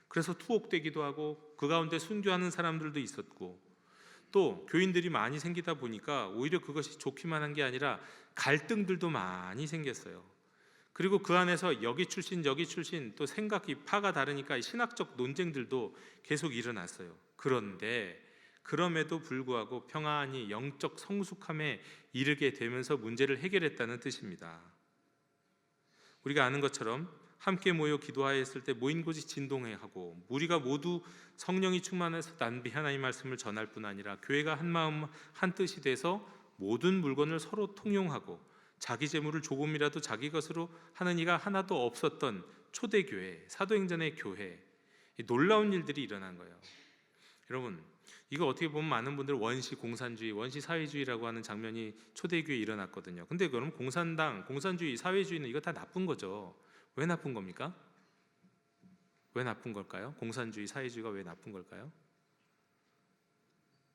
그래서 투옥되기도 하고 그 가운데 순교하는 사람들도 있었고, 또 교인들이 많이 생기다 보니까 오히려 그것이 좋기만 한 게 아니라 갈등들도 많이 생겼어요. 그리고 그 안에서 여기 출신 또 생각이 파가 다르니까 신학적 논쟁들도 계속 일어났어요. 그런데 그럼에도 불구하고 평안히 영적 성숙함에 이르게 되면서 문제를 해결했다는 뜻입니다. 우리가 아는 것처럼 함께 모여 기도하였을 때 모인 곳이 진동하고, 무리가 모두 성령이 충만해서 단비 하나님의 말씀을 전할 뿐 아니라 교회가 한 마음 한 뜻이 돼서 모든 물건을 서로 통용하고 자기 재물을 조금이라도 자기 것으로 하는 이가 하나도 없었던 초대교회, 사도행전의 교회, 놀라운 일들이 일어난 거예요. 여러분, 이거 어떻게 보면 많은 분들 원시 공산주의, 원시 사회주의라고 하는 장면이 초대교회에 일어났거든요. 근데 그럼 공산당, 공산주의, 사회주의는 이거 다 나쁜 거죠. 왜 나쁜 겁니까? 왜 나쁜 걸까요? 공산주의, 사회주의가 왜 나쁜 걸까요?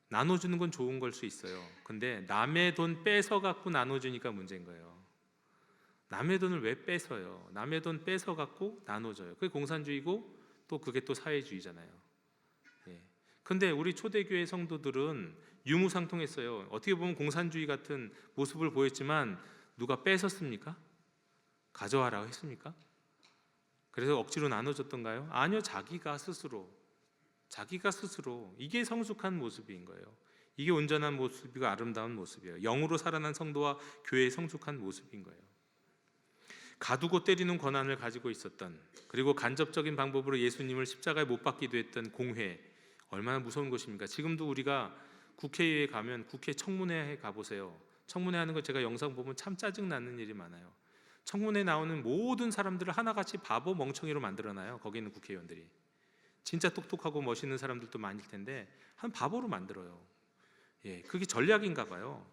나눠주는 건 좋은 걸 수 있어요. 근데 남의 돈 뺏어 갖고 나눠주니까 문제인 거예요. 남의 돈을 왜 뺏어요? 남의 돈 뺏어 갖고 나눠줘요. 그게 공산주의고, 또 그게 또 사회주의잖아요. 근데 우리 초대교회 성도들은 유무상통했어요. 어떻게 보면 공산주의 같은 모습을 보였지만 누가 뺏었습니까? 가져와라고 했습니까? 그래서 억지로 나눠줬던가요? 아니요, 자기가 스스로. 이게 성숙한 모습인 거예요. 이게 온전한 모습이고 아름다운 모습이에요. 영으로 살아난 성도와 교회의 성숙한 모습인 거예요. 가두고 때리는 권한을 가지고 있었던, 그리고 간접적인 방법으로 예수님을 십자가에 못 박기도 했던 공회, 얼마나 무서운 것입니까? 지금도 우리가 국회에 가면 국회 청문회에 가보세요. 청문회 하는 거 제가 영상 보면 참 짜증나는 일이 많아요. 청문회 나오는 모든 사람들을 하나같이 바보 멍청이로 만들어놔요. 거기 있는 국회의원들이. 진짜 똑똑하고 멋있는 사람들도 많을 텐데 한 바보로 만들어요. 예, 그게 전략인가 봐요.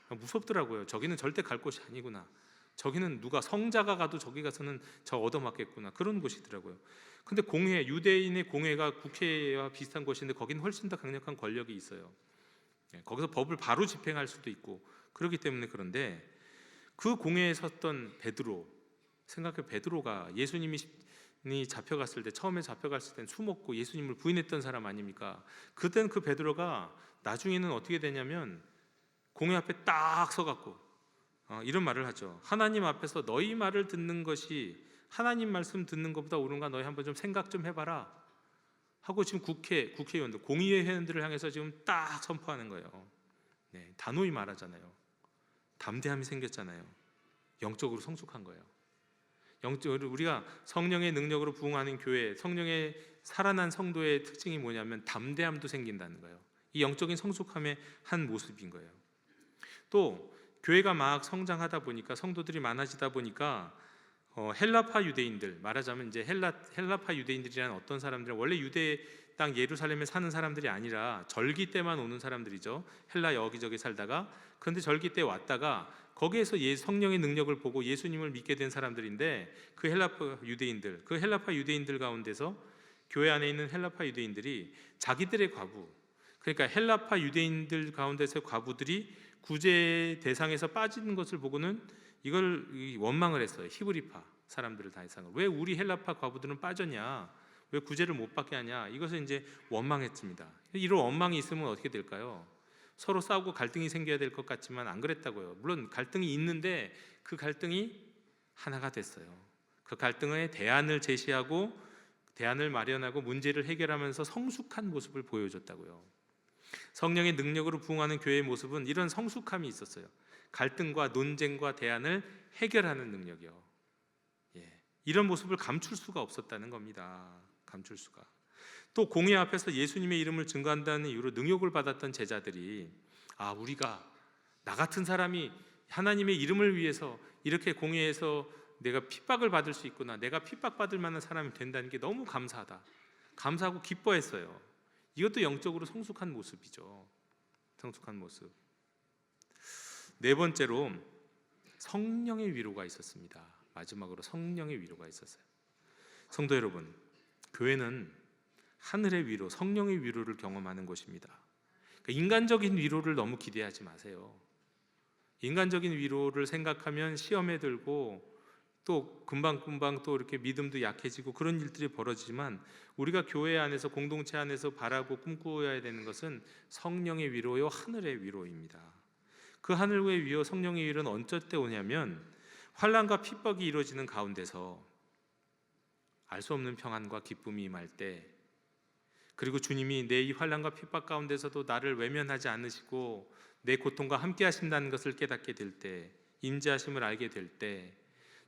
무섭더라고요. 저기는 절대 갈 곳이 아니구나. 저기는 누가 성자가 가도 저기 가서는 저 얻어맞겠구나. 그런 곳이더라고요. 근데 공회, 유대인의 공회가 국회와 비슷한 곳인데 거기는 훨씬 더 강력한 권력이 있어요. 예, 거기서 법을 바로 집행할 수도 있고 그렇기 때문에. 그런데 그 공회에 섰던 베드로, 생각해. 베드로가 예수님이 잡혀갔을 때, 처음에 잡혀갔을 땐 수먹고 예수님을 부인했던 사람 아닙니까? 그땐 그 베드로가 나중에는 어떻게 되냐면 공회 앞에 딱 서갖고 이런 말을 하죠. 하나님 앞에서 너희 말을 듣는 것이 하나님 말씀 듣는 것보다 옳은가 너희 한번 좀 생각 좀 해봐라 하고 지금 국회의원들, 공의회 회원들을 향해서 지금 딱 선포하는 거예요. 네, 단호히 말하잖아요. 담대함이 생겼잖아요. 영적으로 성숙한 거예요. 영적으로 우리가 성령의 능력으로 부흥하는 교회, 성령의 살아난 성도의 특징이 뭐냐면 담대함도 생긴다는 거예요. 이 영적인 성숙함의 한 모습인 거예요. 또 교회가 막 성장하다 보니까, 성도들이 많아지다 보니까 헬라파 유대인들, 말하자면 이제 헬라파 유대인들이란 어떤 사람들은 원래 유대 땅 예루살렘에 사는 사람들이 아니라 절기 때만 오는 사람들이죠. 헬라 여기저기 살다가, 그런데 절기 때 왔다가 거기에서 성령의 능력을 보고 예수님을 믿게 된 사람들인데, 그 헬라파 유대인들 가운데서 교회 안에 있는 헬라파 유대인들이 자기들의 과부, 그러니까 헬라파 유대인들 가운데서 과부들이 구제 대상에서 빠지는 것을 보고는 이걸 원망을 했어요. 히브리파 사람들을 다 이상을. 왜 우리 헬라파 과부들은 빠졌냐? 왜 구제를 못 받게 하냐? 이것을 이제 원망했습니다. 이런 원망이 있으면 어떻게 될까요? 서로 싸우고 갈등이 생겨야 될 것 같지만 안 그랬다고요. 물론 갈등이 있는데 그 갈등이 하나가 됐어요. 그 갈등의 대안을 제시하고 대안을 마련하고 문제를 해결하면서 성숙한 모습을 보여줬다고요. 성령의 능력으로 부흥하는 교회의 모습은 이런 성숙함이 있었어요. 갈등과 논쟁과 대안을 해결하는 능력이요. 예, 이런 모습을 감출 수가 없었다는 겁니다. 감출 수가. 또 공회 앞에서 예수님의 이름을 증거한다는 이유로 능욕을 받았던 제자들이, 우리가, 나 같은 사람이 하나님의 이름을 위해서 이렇게 공회에서 내가 핍박을 받을 수 있구나, 내가 핍박받을 만한 사람이 된다는 게 너무 감사하다, 감사하고 기뻐했어요. 이것도 영적으로 성숙한 모습이죠. 성숙한 모습. 네 번째로 성령의 위로가 있었습니다. 마지막으로 성령의 위로가 있었어요. 성도 여러분, 교회는 하늘의 위로, 성령의 위로를 경험하는 곳입니다. 그러니까 인간적인 위로를 너무 기대하지 마세요. 인간적인 위로를 생각하면 시험에 들고 또 금방금방 또 이렇게 믿음도 약해지고 그런 일들이 벌어지지만, 우리가 교회 안에서, 공동체 안에서 바라고 꿈꾸어야 되는 것은 성령의 위로요, 하늘의 위로입니다. 그 하늘의 위로, 성령의 위로는 언제 때 오냐면 환난과 핍박이 이루어지는 가운데서 알 수 없는 평안과 기쁨이 임할 때, 그리고 주님이 내 이 환난과 핍박 가운데서도 나를 외면하지 않으시고 내 고통과 함께 하신다는 것을 깨닫게 될 때, 임재하심을 알게 될 때,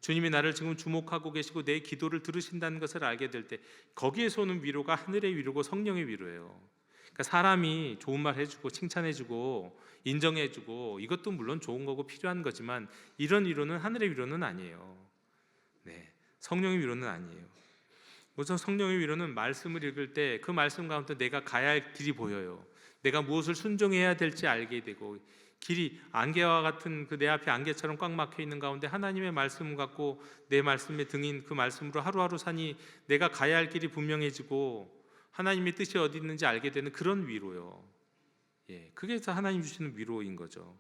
주님이 나를 지금 주목하고 계시고 내 기도를 들으신다는 것을 알게 될 때, 거기에서 오는 위로가 하늘의 위로고 성령의 위로예요. 그러니까 사람이 좋은 말 해주고 칭찬해주고 인정해주고 이것도 물론 좋은 거고 필요한 거지만, 이런 위로는 하늘의 위로는 아니에요. 네, 성령의 위로는 아니에요. 우선 성령의 위로는 말씀을 읽을 때 그 말씀 가운데 내가 가야 할 길이 보여요. 내가 무엇을 순종해야 될지 알게 되고, 길이 안개와 같은 그 내 앞에 안개처럼 꽉 막혀 있는 가운데 하나님의 말씀 갖고 내 말씀의 등인 그 말씀으로 하루하루 사니 내가 가야 할 길이 분명해지고 하나님의 뜻이 어디 있는지 알게 되는 그런 위로요. 예, 그게 다 하나님 주시는 위로인 거죠.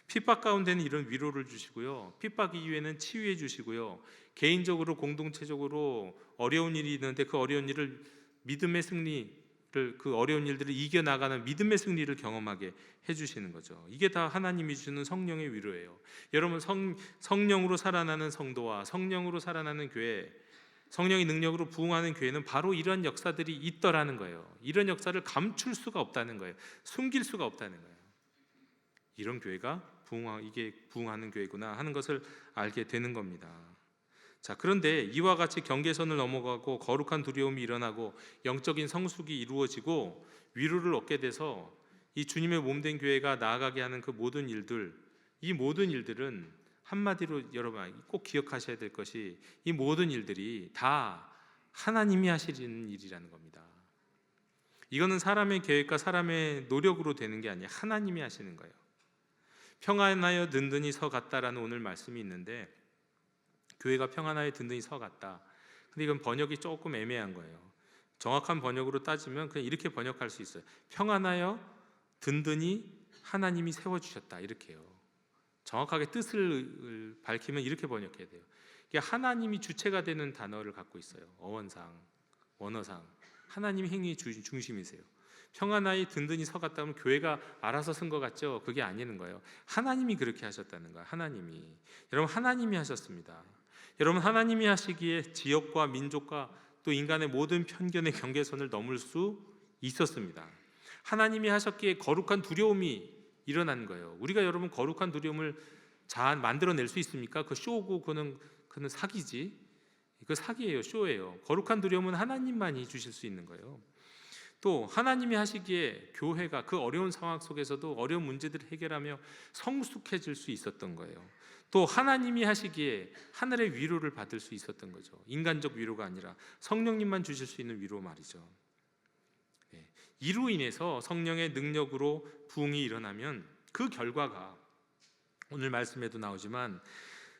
핍박 가운데는 이런 위로를 주시고요, 핍박 이후에는 치유해 주시고요, 개인적으로 공동체적으로 어려운 일이 있는데 그 어려운 일을 믿음의 승리를, 그 어려운 일들을 이겨나가는 믿음의 승리를 경험하게 해주시는 거죠. 이게 다 하나님이 주시는 성령의 위로예요. 여러분, 성령으로 살아나는 성도와 성령으로 살아나는 교회, 성령의 능력으로 부흥하는 교회는 바로 이런 역사들이 있더라는 거예요. 이런 역사를 감출 수가 없다는 거예요. 숨길 수가 없다는 거예요. 이런 교회가 이게 부흥하는 교회구나 하는 것을 알게 되는 겁니다. 자, 그런데 이와 같이 경계선을 넘어가고 거룩한 두려움이 일어나고 영적인 성숙이 이루어지고 위로를 얻게 돼서 이 주님의 몸된 교회가 나아가게 하는 그 모든 일들, 이 모든 일들은 한마디로 여러분 꼭 기억하셔야 될 것이 이 모든 일들이 다 하나님이 하시는 일이라는 겁니다. 이거는 사람의 계획과 사람의 노력으로 되는 게 아니라 하나님이 하시는 거예요. 평안하여 든든히 서 갔다라는 오늘 말씀이 있는데, 교회가 평안하여 든든히 서 갔다. 근데 이건 번역이 조금 애매한 거예요. 정확한 번역으로 따지면 그냥 이렇게 번역할 수 있어요. 평안하여 든든히 하나님이 세워주셨다, 이렇게요. 정확하게 뜻을 밝히면 이렇게 번역해야 돼요. 이게 하나님이 주체가 되는 단어를 갖고 있어요. 어원상, 원어상 하나님이 행위의 중심이세요. 평안하여 든든히 서 갔다 하면 교회가 알아서 쓴 것 같죠? 그게 아니는 거예요. 하나님이 그렇게 하셨다는 거예요. 하나님이. 여러분, 하나님이 하셨습니다. 여러분, 하나님이 하시기에 지역과 민족과 또 인간의 모든 편견의 경계선을 넘을 수 있었습니다. 하나님이 하셨기에 거룩한 두려움이 일어난 거예요. 우리가 여러분 거룩한 두려움을 만들어낼 수 있습니까? 그 쇼고 그는 사기지. 그 사기예요, 쇼예요. 거룩한 두려움은 하나님만이 주실 수 있는 거예요. 또 하나님이 하시기에 교회가 그 어려운 상황 속에서도 어려운 문제들을 해결하며 성숙해질 수 있었던 거예요. 또 하나님이 하시기에 하늘의 위로를 받을 수 있었던 거죠. 인간적 위로가 아니라 성령님만 주실 수 있는 위로 말이죠. 이로 인해서 성령의 능력으로 부흥이 일어나면 그 결과가 오늘 말씀에도 나오지만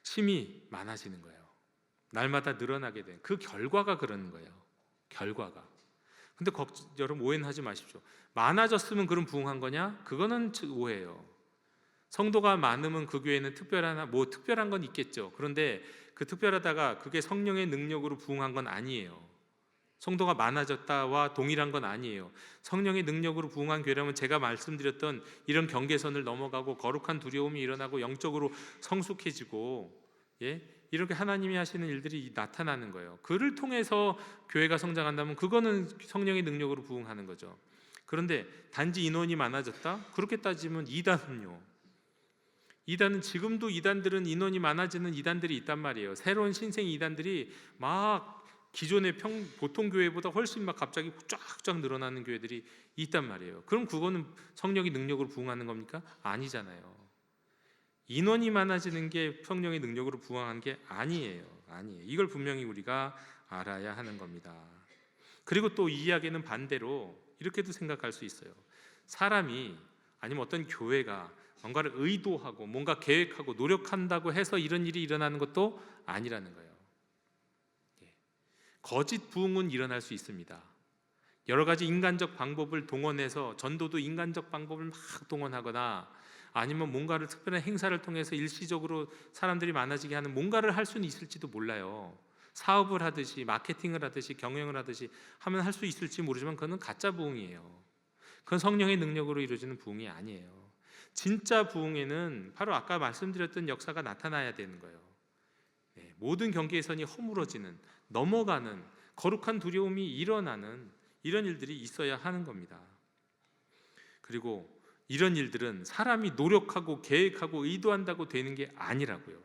심이 많아지는 거예요. 날마다 늘어나게 된 그 결과가 그러는 거예요. 결과가. 근데 여러분 오해는 하지 마십시오. 많아졌으면 그럼 부흥한 거냐? 그거는 오해예요. 성도가 많으면 그 교회는 특별한 건 있겠죠. 그런데 그 특별하다가 그게 성령의 능력으로 부흥한 건 아니에요. 성도가 많아졌다와 동일한 건 아니에요. 성령의 능력으로 부흥한 교회라면 제가 말씀드렸던 이런 경계선을 넘어가고 거룩한 두려움이 일어나고 영적으로 성숙해지고, 이렇게 하나님이 하시는 일들이 나타나는 거예요. 그를 통해서 교회가 성장한다면 그거는 성령의 능력으로 부흥하는 거죠. 그런데 단지 인원이 많아졌다? 그렇게 따지면 이단은 지금도 이단들은 인원이 많아지는 이단들이 있단 말이에요. 새로운 신생 이단들이 막 기존의 보통 교회보다 훨씬 막 갑자기 쫙쫙 늘어나는 교회들이 있단 말이에요. 그럼 그거는 성령의 능력으로 부흥하는 겁니까? 아니잖아요. 인원이 많아지는 게 성령의 능력으로 부흥하는 게 아니에요. 이걸 분명히 우리가 알아야 하는 겁니다. 그리고 또 이 이야기는 반대로 이렇게도 생각할 수 있어요. 사람이 아니면 어떤 교회가 뭔가를 의도하고 뭔가 계획하고 노력한다고 해서 이런 일이 일어나는 것도 아니라는 거예요. 거짓 부흥은 일어날 수 있습니다. 여러 가지 인간적 방법을 동원해서 전도도 인간적 방법을 막 동원하거나 아니면 뭔가를 특별한 행사를 통해서 일시적으로 사람들이 많아지게 하는 뭔가를 할 수는 있을지도 몰라요. 사업을 하듯이 마케팅을 하듯이 경영을 하듯이 하면 할 수 있을지 모르지만 그건 가짜 부흥이에요. 그건 성령의 능력으로 이루어지는 부흥이 아니에요. 진짜 부흥에는 바로 아까 말씀드렸던 역사가 나타나야 되는 거예요. 모든 경계선이 허물어지는, 넘어가는, 거룩한 두려움이 일어나는 이런 일들이 있어야 하는 겁니다. 그리고 이런 일들은 사람이 노력하고 계획하고 의도한다고 되는 게 아니라고요.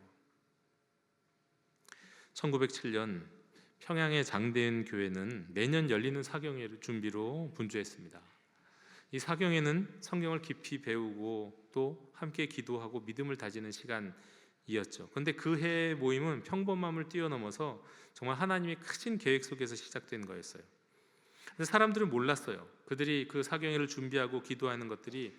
1907년 평양의 장대은 교회는 매년 열리는 사경회 준비로 분주했습니다. 이 사경회는 성경을 깊이 배우고 또 함께 기도하고 믿음을 다지는 시간이었죠. 그런데 그 해의 모임은 평범함을 뛰어넘어서 정말 하나님의 크신 계획 속에서 시작된 거였어요. 그래서 사람들은 몰랐어요. 그들이 그 사경회를 준비하고 기도하는 것들이,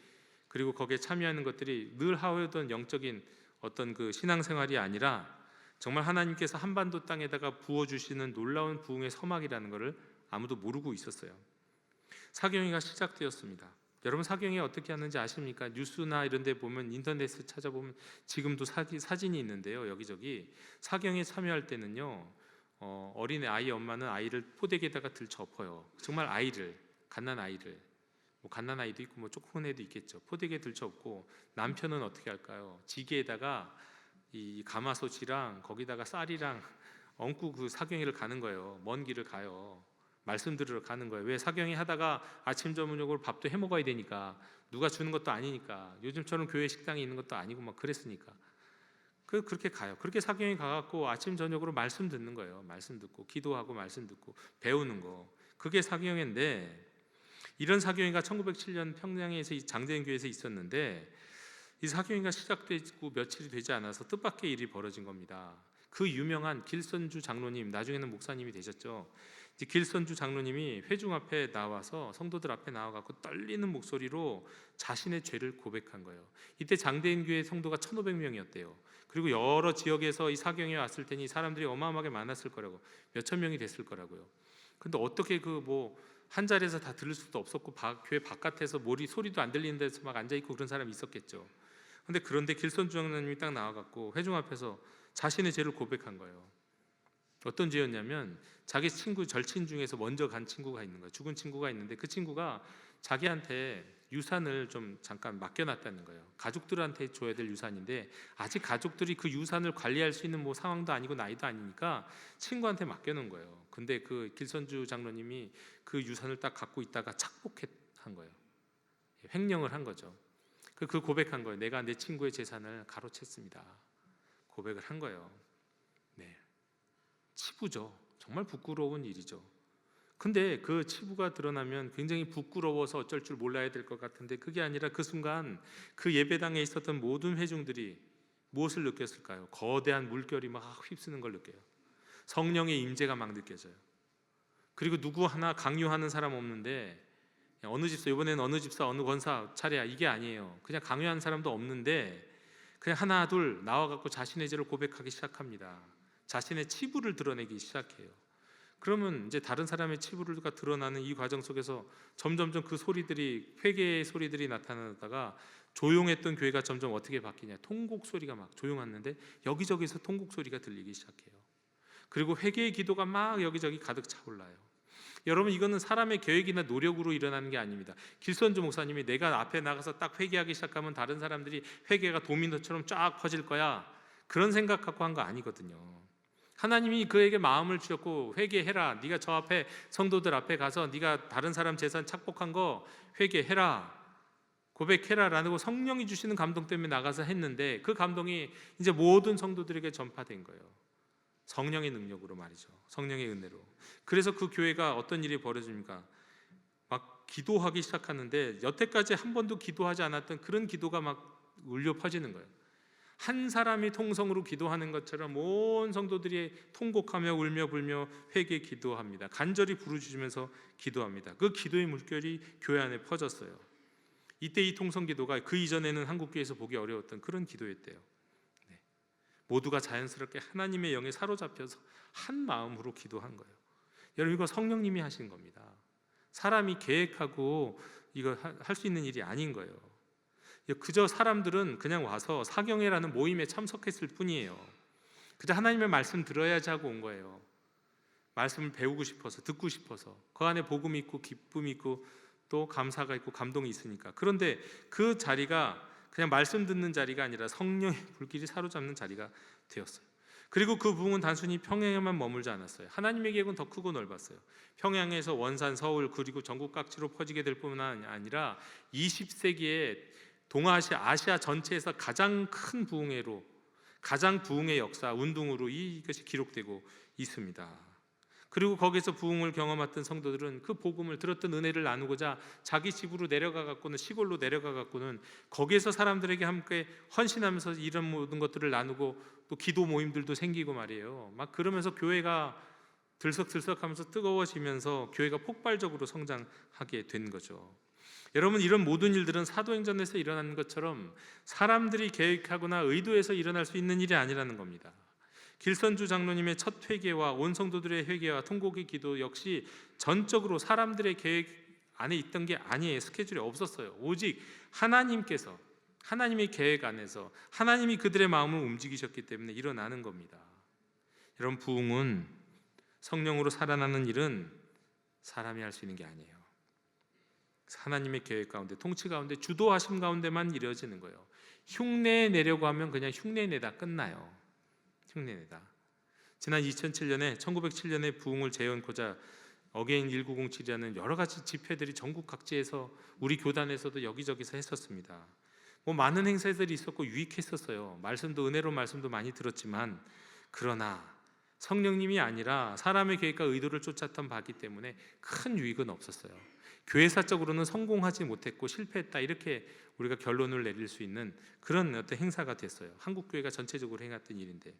그리고 거기에 참여하는 것들이 늘 하오던 영적인 어떤 그 신앙생활이 아니라 정말 하나님께서 한반도 땅에다가 부어주시는 놀라운 부흥의 서막이라는 것을 아무도 모르고 있었어요. 사경회가 시작되었습니다. 여러분, 사경회 어떻게 하는지 아십니까? 뉴스나 이런 데 보면, 인터넷에 찾아보면 지금도 사진이 있는데요. 여기저기 사경회 참여할 때는요, 어린 아이 엄마는 아이를 포대기에다가 들쳐엎어요. 정말 아이를, 갓난아이를, 갓난아이도 있고 조그만 애도 있겠죠. 포대기에 들쳐엎고, 남편은 어떻게 할까요? 지게에다가 이 가마솥이랑 거기다가 쌀이랑 얹고 그 사경회를 가는 거예요. 먼 길을 가요. 말씀 들으러 가는 거예요. 왜? 사경회 하다가 아침 저녁으로 밥도 해 먹어야 되니까, 누가 주는 것도 아니니까, 요즘처럼 교회 식당이 있는 것도 아니고 막 그랬으니까. 그렇게 가요. 그렇게 사경에 가갖고 아침 저녁으로 말씀 듣는 거예요. 말씀 듣고 기도하고 말씀 듣고 배우는 거. 그게 사경회인데, 이런 사경회가 1907년 평양에서 장대인 교회에서 있었는데, 이 사경회가 시작되고 며칠이 되지 않아서 뜻밖의 일이 벌어진 겁니다. 그 유명한 길선주 장로님, 나중에는 목사님이 되셨죠. 이제 길선주 장로님이 회중 앞에 나와서, 성도들 앞에 나와갖고 떨리는 목소리로 자신의 죄를 고백한 거예요. 이때 장대인 교회 성도가 1,500명이었대요. 그리고 여러 지역에서 이 사경에 왔을 테니 사람들이 어마어마하게 많았을 거라고, 몇천 명이 됐을 거라고요. 근데 어떻게 한 자리에서 다 들을 수도 없었고, 교회 바깥에서 소리도 안 들리는 데서 막 앉아 있고 그런 사람이 있었겠죠. 그런데 길선주 장로님이 딱 나와갖고 회중 앞에서 자신의 죄를 고백한 거예요. 어떤 죄였냐면, 자기 친구 절친 중에서 먼저 간 친구가 있는 거예요. 죽은 친구가 있는데 그 친구가 자기한테 유산을 좀 잠깐 맡겨놨다는 거예요. 가족들한테 줘야 될 유산인데 아직 가족들이 그 유산을 관리할 수 있는 상황도 아니고 나이도 아니니까 친구한테 맡겨놓은 거예요. 근데 그 길선주 장로님이 그 유산을 딱 갖고 있다가 착복한 거예요. 횡령을 한 거죠. 그 고백한 거예요. 내가 내 친구의 재산을 가로챘습니다. 고백을 한 거예요. 네, 치부죠. 정말 부끄러운 일이죠. 근데 그 치부가 드러나면 굉장히 부끄러워서 어쩔 줄 몰라야 될 것 같은데, 그게 아니라 그 순간 그 예배당에 있었던 모든 회중들이 무엇을 느꼈을까요? 거대한 물결이 막 휩쓰는 걸 느껴요. 성령의 임재가 막 느껴져요. 그리고 누구 하나 강요하는 사람 없는데, 어느 집사, 이번에는 어느 집사 어느 권사 차례야, 이게 아니에요. 그냥 강요하는 사람도 없는데 그냥 하나 둘 나와갖고 자신의 죄를 고백하기 시작합니다. 자신의 치부를 드러내기 시작해요. 그러면 이제 다른 사람의 치부가 드러나는 이 과정 속에서 점점점 그 소리들이, 회개의 소리들이 나타나다가 조용했던 교회가 점점 어떻게 바뀌냐, 통곡 소리가 막 조용했는데 여기저기서 통곡 소리가 들리기 시작해요. 그리고 회개의 기도가 막 여기저기 가득 차올라요. 여러분, 이거는 사람의 계획이나 노력으로 일어나는 게 아닙니다. 길선주 목사님이 내가 앞에 나가서 딱 회개하기 시작하면 다른 사람들이 회개가 도미노처럼 쫙 퍼질 거야, 그런 생각 갖고 한 거 아니거든요. 하나님이 그에게 마음을 주셨고, 회개해라, 네가 저 앞에 성도들 앞에 가서 네가 다른 사람 재산 착복한 거 회개해라, 고백해라 라고 성령이 주시는 감동 때문에 나가서 했는데, 그 감동이 이제 모든 성도들에게 전파된 거예요. 성령의 능력으로 말이죠. 성령의 은혜로. 그래서 그 교회가 어떤 일이 벌어집니까? 막 기도하기 시작하는데 여태까지 한 번도 기도하지 않았던 그런 기도가 막 울려 퍼지는 거예요. 한 사람이 통성으로 기도하는 것처럼 온 성도들이 통곡하며 울며 불며 회개 기도합니다. 간절히 부르짖으면서 기도합니다. 그 기도의 물결이 교회 안에 퍼졌어요. 이때 이 통성 기도가 그 이전에는 한국교회에서 보기 어려웠던 그런 기도였대요. 네. 모두가 자연스럽게 하나님의 영에 사로잡혀서 한 마음으로 기도한 거예요. 여러분, 이거 성령님이 하신 겁니다. 사람이 계획하고 이거 할 수 있는 일이 아닌 거예요. 그저 사람들은 그냥 와서 사경회라는 모임에 참석했을 뿐이에요. 그저 하나님의 말씀 들어야지 하고 온 거예요. 말씀을 배우고 싶어서, 듣고 싶어서. 그 안에 복음이 있고 기쁨이 있고 또 감사가 있고 감동이 있으니까. 그런데 그 자리가 그냥 말씀 듣는 자리가 아니라 성령의 불길이 사로잡는 자리가 되었어요. 그리고 그 부흥은 단순히 평양에만 머물지 않았어요. 하나님의 계획은 더 크고 넓었어요. 평양에서 원산, 서울, 그리고 전국 각지로 퍼지게 될 뿐만 아니라 20세기에 아시아 전체에서 가장 큰 부흥회로, 가장 부흥의 역사, 운동으로 이것이 기록되고 있습니다. 그리고 거기서 부흥을 경험했던 성도들은 그 복음을 들었던 은혜를 나누고자 자기 집으로 내려가 갖고는, 시골로 내려가 갖고는 거기에서 사람들에게 함께 헌신하면서 이런 모든 것들을 나누고, 또 기도 모임들도 생기고 말이에요. 막 그러면서 교회가 들썩들썩하면서 뜨거워지면서 교회가 폭발적으로 성장하게 된 거죠. 여러분, 이런 모든 일들은 사도행전에서 일어나는 것처럼 사람들이 계획하거나 의도해서 일어날 수 있는 일이 아니라는 겁니다. 길선주 장로님의 첫 회개와 온 성도들의 회개와 통곡의 기도 역시 전적으로 사람들의 계획 안에 있던 게 아니에요. 스케줄이 없었어요. 오직 하나님께서, 하나님의 계획 안에서 하나님이 그들의 마음을 움직이셨기 때문에 일어나는 겁니다. 여러분, 부흥은, 성령으로 살아나는 일은 사람이 할 수 있는 게 아니에요. 하나님의 계획 가운데, 통치 가운데, 주도하심 가운데만 이루어지는 거예요. 흉내 내려고 하면 그냥 흉내 내다 끝나요. 흉내 내다. 지난 1907년에 부흥을 재현고자 어게인 1907이라는 여러 가지 집회들이 전국 각지에서, 우리 교단에서도 여기저기서 했었습니다. 뭐 많은 행사들이 있었고 유익했었어요. 말씀도 은혜로운 말씀도 많이 들었지만 그러나 성령님이 아니라 사람의 계획과 의도를 쫓았던 바기 때문에 큰 유익은 없었어요. 교회사적으로는 성공하지 못했고 실패했다 이렇게 우리가 결론을 내릴 수 있는 그런 어떤 행사가 됐어요. 한국 교회가 전체적으로 행했던 일인데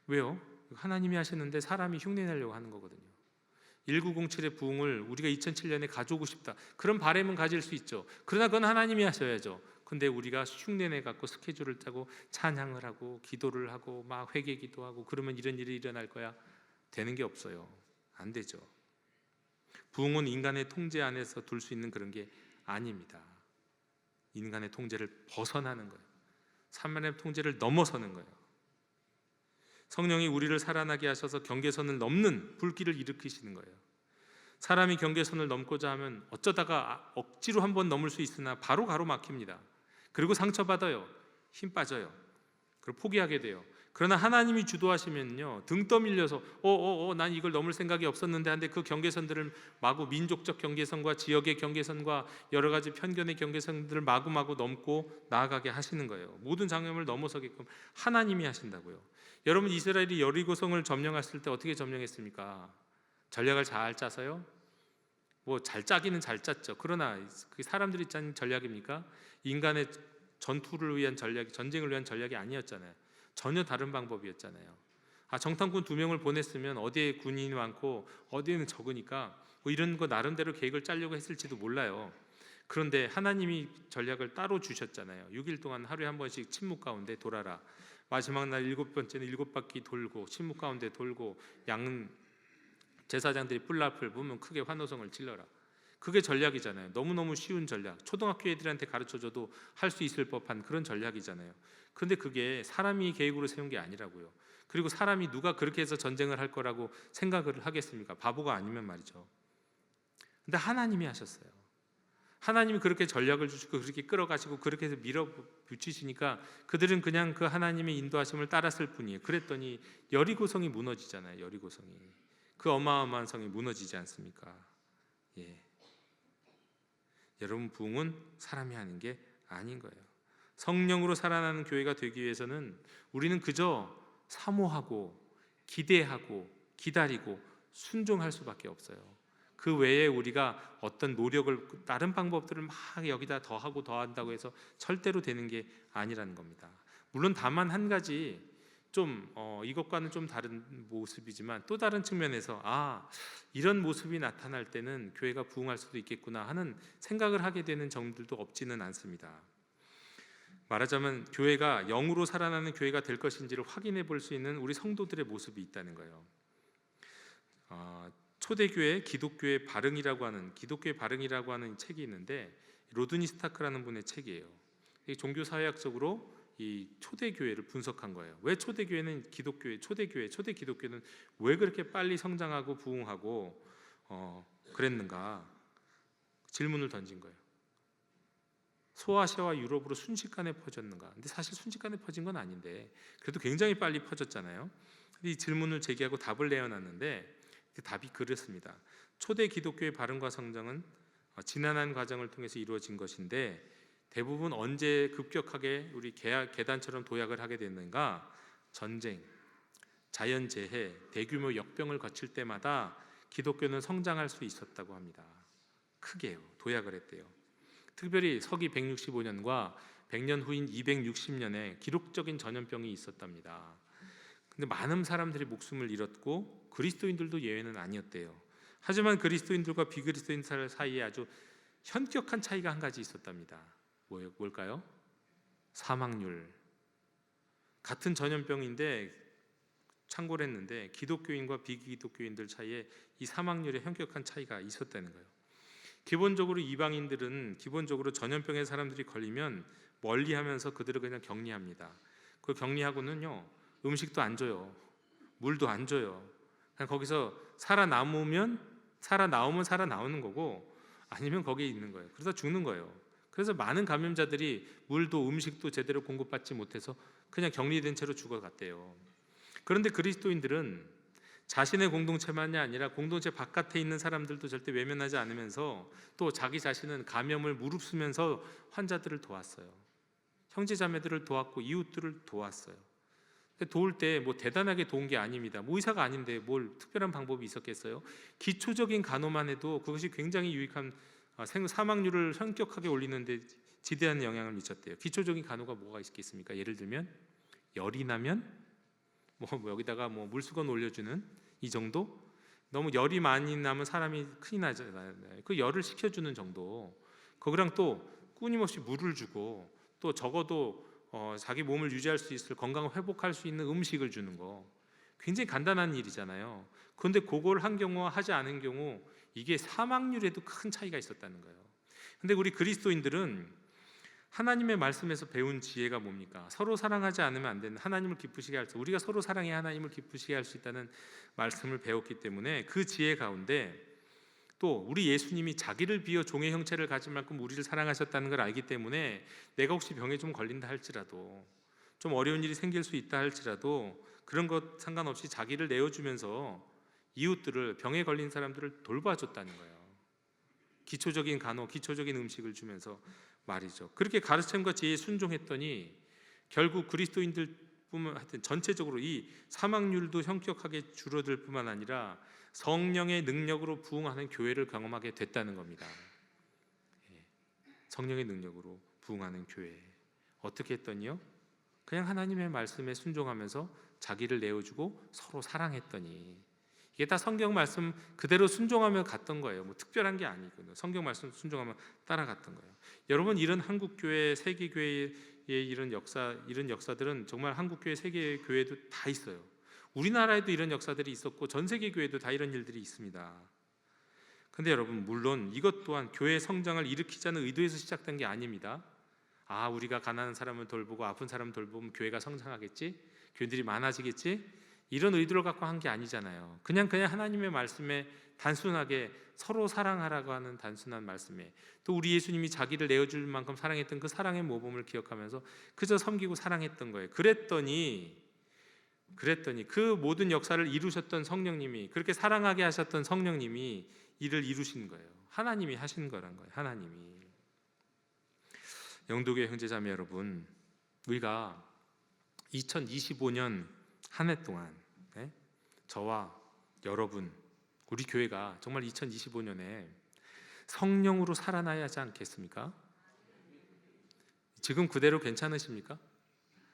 왜요? 하나님이 하시는데 사람이 흉내내려고 하는 거거든요. 1907의 부흥을 우리가 2007년에 가져오고 싶다 그런 바람은 가질 수 있죠. 그러나 그건 하나님이 하셔야죠. 근데 우리가 흉내내 갖고 스케줄을 짜고 찬양을 하고 기도를 하고 막 회개 기도하고 그러면 이런 일이 일어날 거야 되는 게 없어요. 안 되죠. 부흥은 인간의 통제 안에서 둘 수 있는 그런 게 아닙니다. 인간의 통제를 벗어나는 거예요. 사만의 통제를 넘어서는 거예요. 성령이 우리를 살아나게 하셔서 경계선을 넘는 불길을 일으키시는 거예요. 사람이 경계선을 넘고자 하면 어쩌다가 억지로 한번 넘을 수 있으나 바로 가로막힙니다. 그리고 상처받아요. 힘 빠져요. 그리고 포기하게 돼요. 그러나 하나님이 주도하시면요 등 떠밀려서 난 이걸 넘을 생각이 없었는데 한데 그 경계선들을 마구 민족적 경계선과 지역의 경계선과 여러 가지 편견의 경계선들을 마구마구 넘고 나아가게 하시는 거예요. 모든 장애물을 넘어서게끔 하나님이 하신다고요. 여러분 이스라엘이 여리고성을 점령했을 때 어떻게 점령했습니까? 전략을 잘 짜서요? 뭐 잘 짜기는 잘 짰죠. 그러나 그 사람들이 짠 전략입니까? 인간의 전투를 위한 전략이 전쟁을 위한 전략이 아니었잖아요. 전혀 다른 방법이었잖아요. 정탐꾼 2명을 보냈으면 어디에 군인이 많고 어디에는 적으니까 뭐 이런 거 나름대로 계획을 짜려고 했을지도 몰라요. 그런데 하나님이 전략을 따로 주셨잖아요. 6일 동안 하루에 한 번씩 침묵 가운데 돌아라. 마지막 날 7번째는 7바퀴 돌고 침묵 가운데 돌고 양 제사장들이 뿔나풀 보면 크게 환호성을 질러라. 그게 전략이잖아요. 너무너무 쉬운 전략. 초등학교 애들한테 가르쳐줘도 할 수 있을 법한 그런 전략이잖아요. 그런데 그게 사람이 계획으로 세운 게 아니라고요. 그리고 사람이 누가 그렇게 해서 전쟁을 할 거라고 생각을 하겠습니까? 바보가 아니면 말이죠. 근데 하나님이 하셨어요. 하나님이 그렇게 전략을 주시고 그렇게 끌어가시고 그렇게 해서 밀어붙이시니까 그들은 그냥 그 하나님의 인도하심을 따랐을 뿐이에요. 그랬더니 여리고성이 무너지잖아요. 여리고성이. 그 어마어마한 성이 무너지지 않습니까? 예. 여러분 부흥은 사람이 하는 게 아닌 거예요. 성령으로 살아나는 교회가 되기 위해서는 우리는 그저 사모하고 기대하고 기다리고 순종할 수밖에 없어요. 그 외에 우리가 어떤 노력을 다른 방법들을 막 여기다 더하고 더한다고 해서 절대로 되는 게 아니라는 겁니다. 물론 다만 한 가지 좀 이것과는 좀 다른 모습이지만 또 다른 측면에서 이런 모습이 나타날 때는 교회가 부흥할 수도 있겠구나 하는 생각을 하게 되는 점들도 없지는 않습니다. 말하자면 교회가 영으로 살아나는 교회가 될 것인지를 확인해 볼 수 있는 우리 성도들의 모습이 있다는 거예요. 초대교회 기독교의 발흥이라고 하는 책이 있는데 로드니 스타크라는 분의 책이에요. 종교사회학적으로 이 초대교회를 분석한 거예요. 왜 초대교회는 초대 기독교는 왜 그렇게 빨리 성장하고 부흥하고 그랬는가 질문을 던진 거예요. 소아시아와 유럽으로 순식간에 퍼졌는가? 근데 사실 순식간에 퍼진 건 아닌데 그래도 굉장히 빨리 퍼졌잖아요. 이 질문을 제기하고 답을 내어놨는데 그 답이 그렇습니다. 초대 기독교의 발흥과 성장은 지난한 과정을 통해서 이루어진 것인데 대부분 언제 급격하게 우리 계단처럼 도약을 하게 됐는가? 전쟁, 자연재해, 대규모 역병을 거칠 때마다 기독교는 성장할 수 있었다고 합니다. 크게요. 도약을 했대요. 특별히 서기 165년과 100년 후인 260년에 기록적인 전염병이 있었답니다. 근데 많은 사람들이 목숨을 잃었고 그리스도인들도 예외는 아니었대요. 하지만 그리스도인들과 비그리스도인들 사이에 아주 현격한 차이가 한 가지 있었답니다. 뭘까요? 사망률. 같은 전염병인데 참고를 했는데 기독교인과 비기독교인들 사이에 이 사망률에 현격한 차이가 있었다는 거예요. 기본적으로 이방인들은 기본적으로 전염병에 사람들이 걸리면 멀리하면서 그들을 그냥 격리합니다. 그 격리하고는요 음식도 안 줘요, 물도 안 줘요. 그냥 거기서 살아나오면 살아나오는 거고 아니면 거기에 있는 거예요. 그러다 죽는 거예요. 그래서 많은 감염자들이 물도 음식도 제대로 공급받지 못해서 그냥 격리된 채로 죽어갔대요. 그런데 그리스도인들은 자신의 공동체만이 아니라 공동체 바깥에 있는 사람들도 절대 외면하지 않으면서 또 자기 자신은 감염을 무릅쓰면서 환자들을 도왔어요. 형제 자매들을 도왔고 이웃들을 도왔어요. 도울 때 뭐 대단하게 도운 게 아닙니다. 뭐 의사가 아닌데 뭘 특별한 방법이 있었겠어요? 기초적인 간호만 해도 그것이 굉장히 유익한 사망률을 현격하게 올리는데 지대한 영향을 미쳤대요. 기초적인 간호가 뭐가 있겠습니까? 예를 들면 열이 나면 뭐 여기다가 뭐 물수건 올려주는 이 정도? 너무 열이 많이 나면 사람이 큰일 나잖아요. 그 열을 식혀주는 정도. 거기랑 또 끊임없이 물을 주고 또 적어도 자기 몸을 유지할 수 있을 건강을 회복할 수 있는 음식을 주는 거 굉장히 간단한 일이잖아요. 그런데 그걸 한 경우와 하지 않은 경우 이게 사망률에도 큰 차이가 있었다는 거예요. 근데 우리 그리스도인들은 하나님의 말씀에서 배운 지혜가 뭡니까? 서로 사랑하지 않으면 안 되는, 하나님을 기쁘시게 할 수, 우리가 서로 사랑해 하나님을 기쁘시게 할 수 있다는 말씀을 배웠기 때문에 그 지혜 가운데 또 우리 예수님이 자기를 비어 종의 형체를 가진 만큼 우리를 사랑하셨다는 걸 알기 때문에 내가 혹시 병에 좀 걸린다 할지라도, 좀 어려운 일이 생길 수 있다 할지라도 그런 것 상관없이 자기를 내어주면서 이웃들을, 병에 걸린 사람들을 돌봐줬다는 거예요. 기초적인 간호, 기초적인 음식을 주면서 말이죠. 그렇게 가르침과 지혜에 순종했더니 결국 그리스도인들 뿐만, 하여튼 전체적으로 이 사망률도 현격하게 줄어들 뿐만 아니라 성령의 능력으로 부흥하는 교회를 경험하게 됐다는 겁니다. 성령의 능력으로 부흥하는 교회. 어떻게 했더니요? 그냥 하나님의 말씀에 순종하면서 자기를 내어주고 서로 사랑했더니, 이게 다 성경 말씀 그대로 순종하며 갔던 거예요. 뭐 특별한 게 아니거든요. 성경 말씀 순종하며 따라갔던 거예요. 여러분, 이런 한국 교회, 세계 교회의 이런 역사들은 정말 한국 교회, 세계 교회도 다 있어요. 우리나라에도 이런 역사들이 있었고 전 세계 교회도 다 이런 일들이 있습니다. 근데 여러분, 물론 이것 또한 교회 성장을 일으키자는 의도에서 시작된 게 아닙니다. 우리가 가난한 사람을 돌보고 아픈 사람을 돌보면 교회가 성장하겠지? 교인들이 많아지겠지? 이런 의도를 갖고 한 게 아니잖아요. 그냥 하나님의 말씀에 단순하게 서로 사랑하라고 하는 단순한 말씀에, 또 우리 예수님이 자기를 내어줄 만큼 사랑했던 그 사랑의 모범을 기억하면서 그저 섬기고 사랑했던 거예요. 그랬더니 그 모든 역사를 이루셨던 성령님이, 그렇게 사랑하게 하셨던 성령님이 이를 이루신 거예요. 하나님이 하신 거란 거예요. 하나님이. 영도교회 형제자매 여러분, 우리가 2025년 한 해 동안 저와 여러분, 우리 교회가 정말 2025년에 성령으로 살아나야 하지 않겠습니까? 지금 그대로 괜찮으십니까?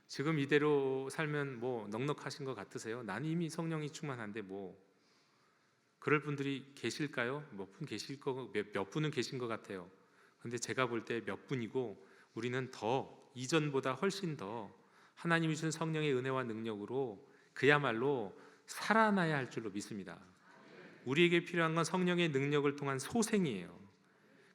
지금 이대로 살면 뭐 넉넉하신 것 같으세요? 난 이미 성령이 충만한데 뭐 그럴 분들이 계실까요? 몇 분은 계신 것 같아요. 근데 제가 볼 때 몇 분이고, 우리는 더 이전보다 훨씬 더 하나님이 주신 성령의 은혜와 능력으로 그야말로 살아나야 할 줄로 믿습니다. 우리에게 필요한 건 성령의 능력을 통한 소생이에요.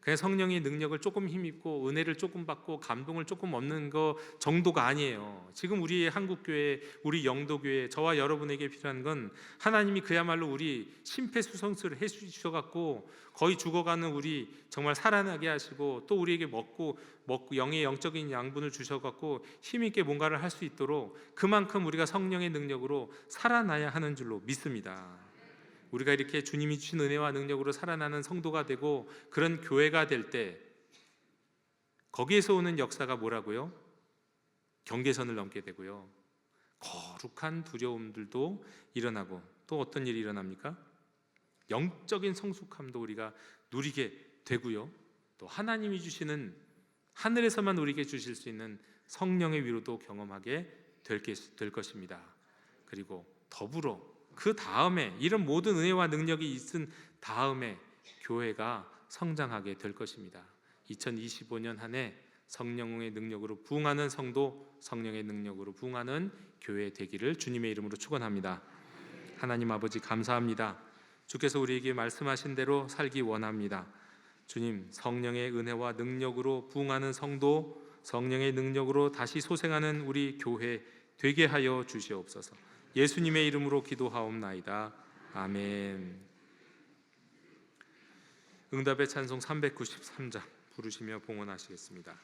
그냥 성령의 능력을 조금 힘입고 은혜를 조금 받고 감동을 조금 얻는 거 정도가 아니에요. 지금 우리의 한국교회, 우리 영도교회, 저와 여러분에게 필요한 건 하나님이 그야말로 우리 심폐소생술을 해주셔갖고 거의 죽어가는 우리 정말 살아나게 하시고, 또 우리에게 먹고 영의 영적인 양분을 주셔갖고 힘있게 뭔가를 할 수 있도록 그만큼 우리가 성령의 능력으로 살아나야 하는 줄로 믿습니다. 우리가 이렇게 주님이 주신 은혜와 능력으로 살아나는 성도가 되고 그런 교회가 될 때, 거기에서 오는 역사가 뭐라고요? 경계선을 넘게 되고요, 거룩한 두려움들도 일어나고, 또 어떤 일이 일어납니까? 영적인 성숙함도 우리가 누리게 되고요, 또 하나님이 주시는, 하늘에서만 우리에게 주실 수 있는 성령의 위로도 경험하게 될 것입니다. 그리고 더불어 그 다음에 이런 모든 은혜와 능력이 있은 다음에 교회가 성장하게 될 것입니다. 2025년 한 해 성령의 능력으로 부흥하는 성도, 성령의 능력으로 부흥하는 교회 되기를 주님의 이름으로 축원합니다. 하나님 아버지, 감사합니다. 주께서 우리에게 말씀하신 대로 살기 원합니다. 주님, 성령의 은혜와 능력으로 부흥하는 성도, 성령의 능력으로 다시 소생하는 우리 교회 되게 하여 주시옵소서. 예수님의 이름으로 기도하옵나이다. 아멘. 응답의 찬송 393장 부르시며 봉헌하시겠습니다.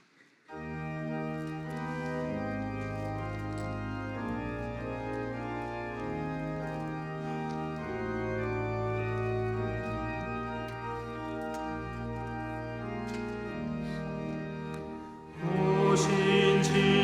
오신 지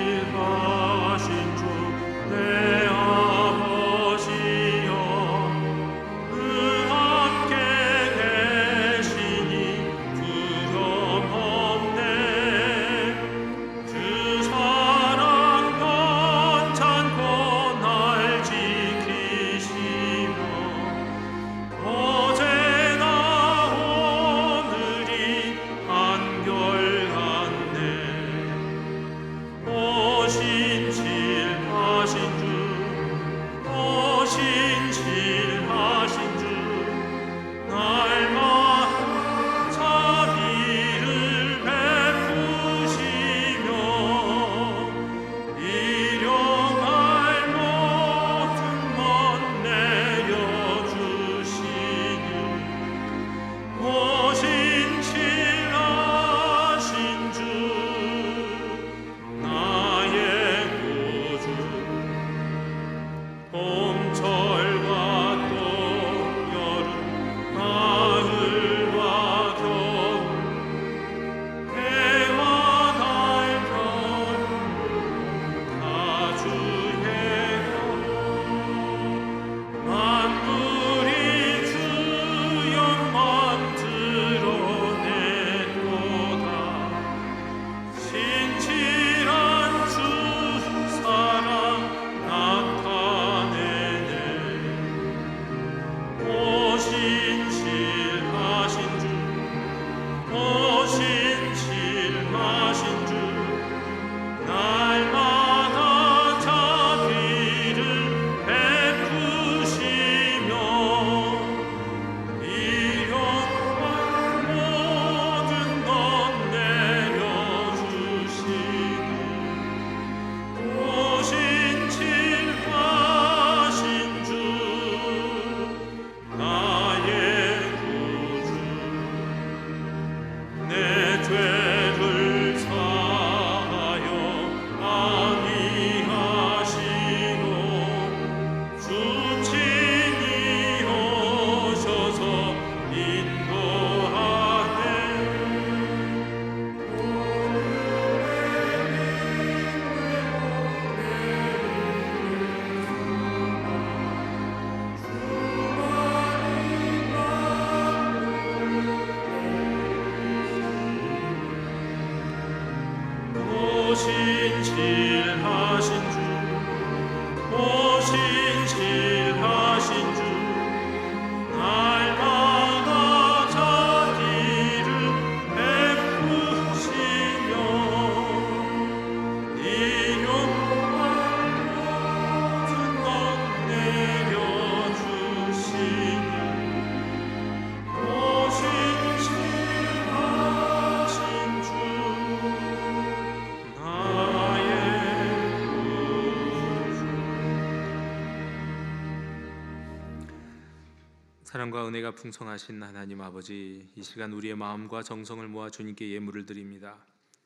사랑과 은혜가 풍성하신 하나님 아버지, 이 시간 우리의 마음과 정성을 모아 주님께 예물을 드립니다.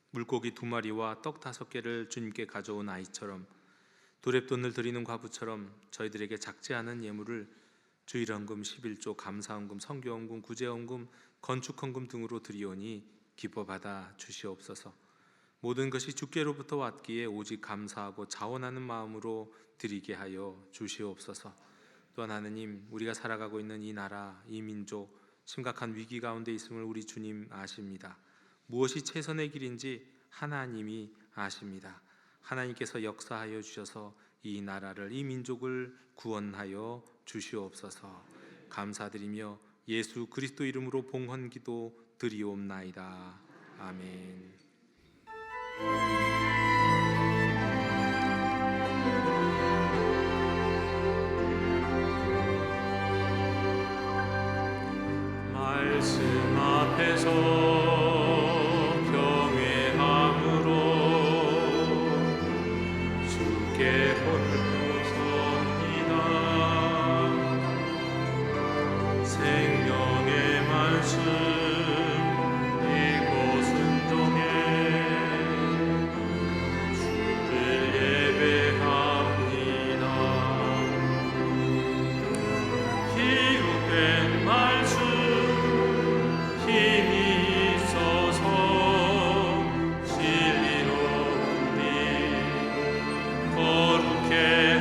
물고기 2마리와 떡 5개를 주님께 가져온 아이처럼, 도랩돈을 드리는 과부처럼 저희들에게 작지 않은 예물을 주일헌금, 11조, 감사헌금, 성교헌금, 구제헌금, 건축헌금 등으로 드리오니 기뻐 받아 주시옵소서. 모든 것이 주께로부터 왔기에 오직 감사하고 자원하는 마음으로 드리게 하여 주시옵소서. 또한 하느님, 우리가 살아가고 있는 이 나라, 이 민족 심각한 위기 가운데 있음을 우리 주님 아십니다. 무엇이 최선의 길인지 하나님이 아십니다. 하나님께서 역사하여 주셔서 이 나라를, 이 민족을 구원하여 주시옵소서. 감사드리며 예수 그리스도 이름으로 봉헌기도 드리옵나이다. 아멘. 말씀 앞에서 경외함으로 주께 홀로섭니다. 생명의 말씀 읽고 순종해 주를 예배합니다. 기록된 말씀 힘이 있어서 진리로 우리 거룩해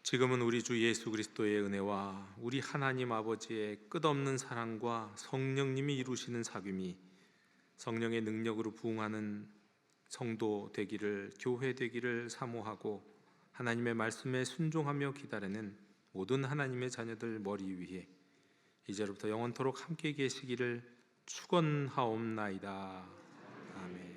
지금은 우리 주 예수 그리스도의 은혜와 우리 하나님 아버지의 끝없는 사랑과 성령님이 이루시는 사귐이 성령의 능력으로 부흥하는 성도 되기를, 교회 되기를 사모하고 하나님의 말씀에 순종하며 기다리는 모든 하나님의 자녀들 머리 위에 이제로부터 영원토록 함께 계시기를 축원하옵나이다. 아멘.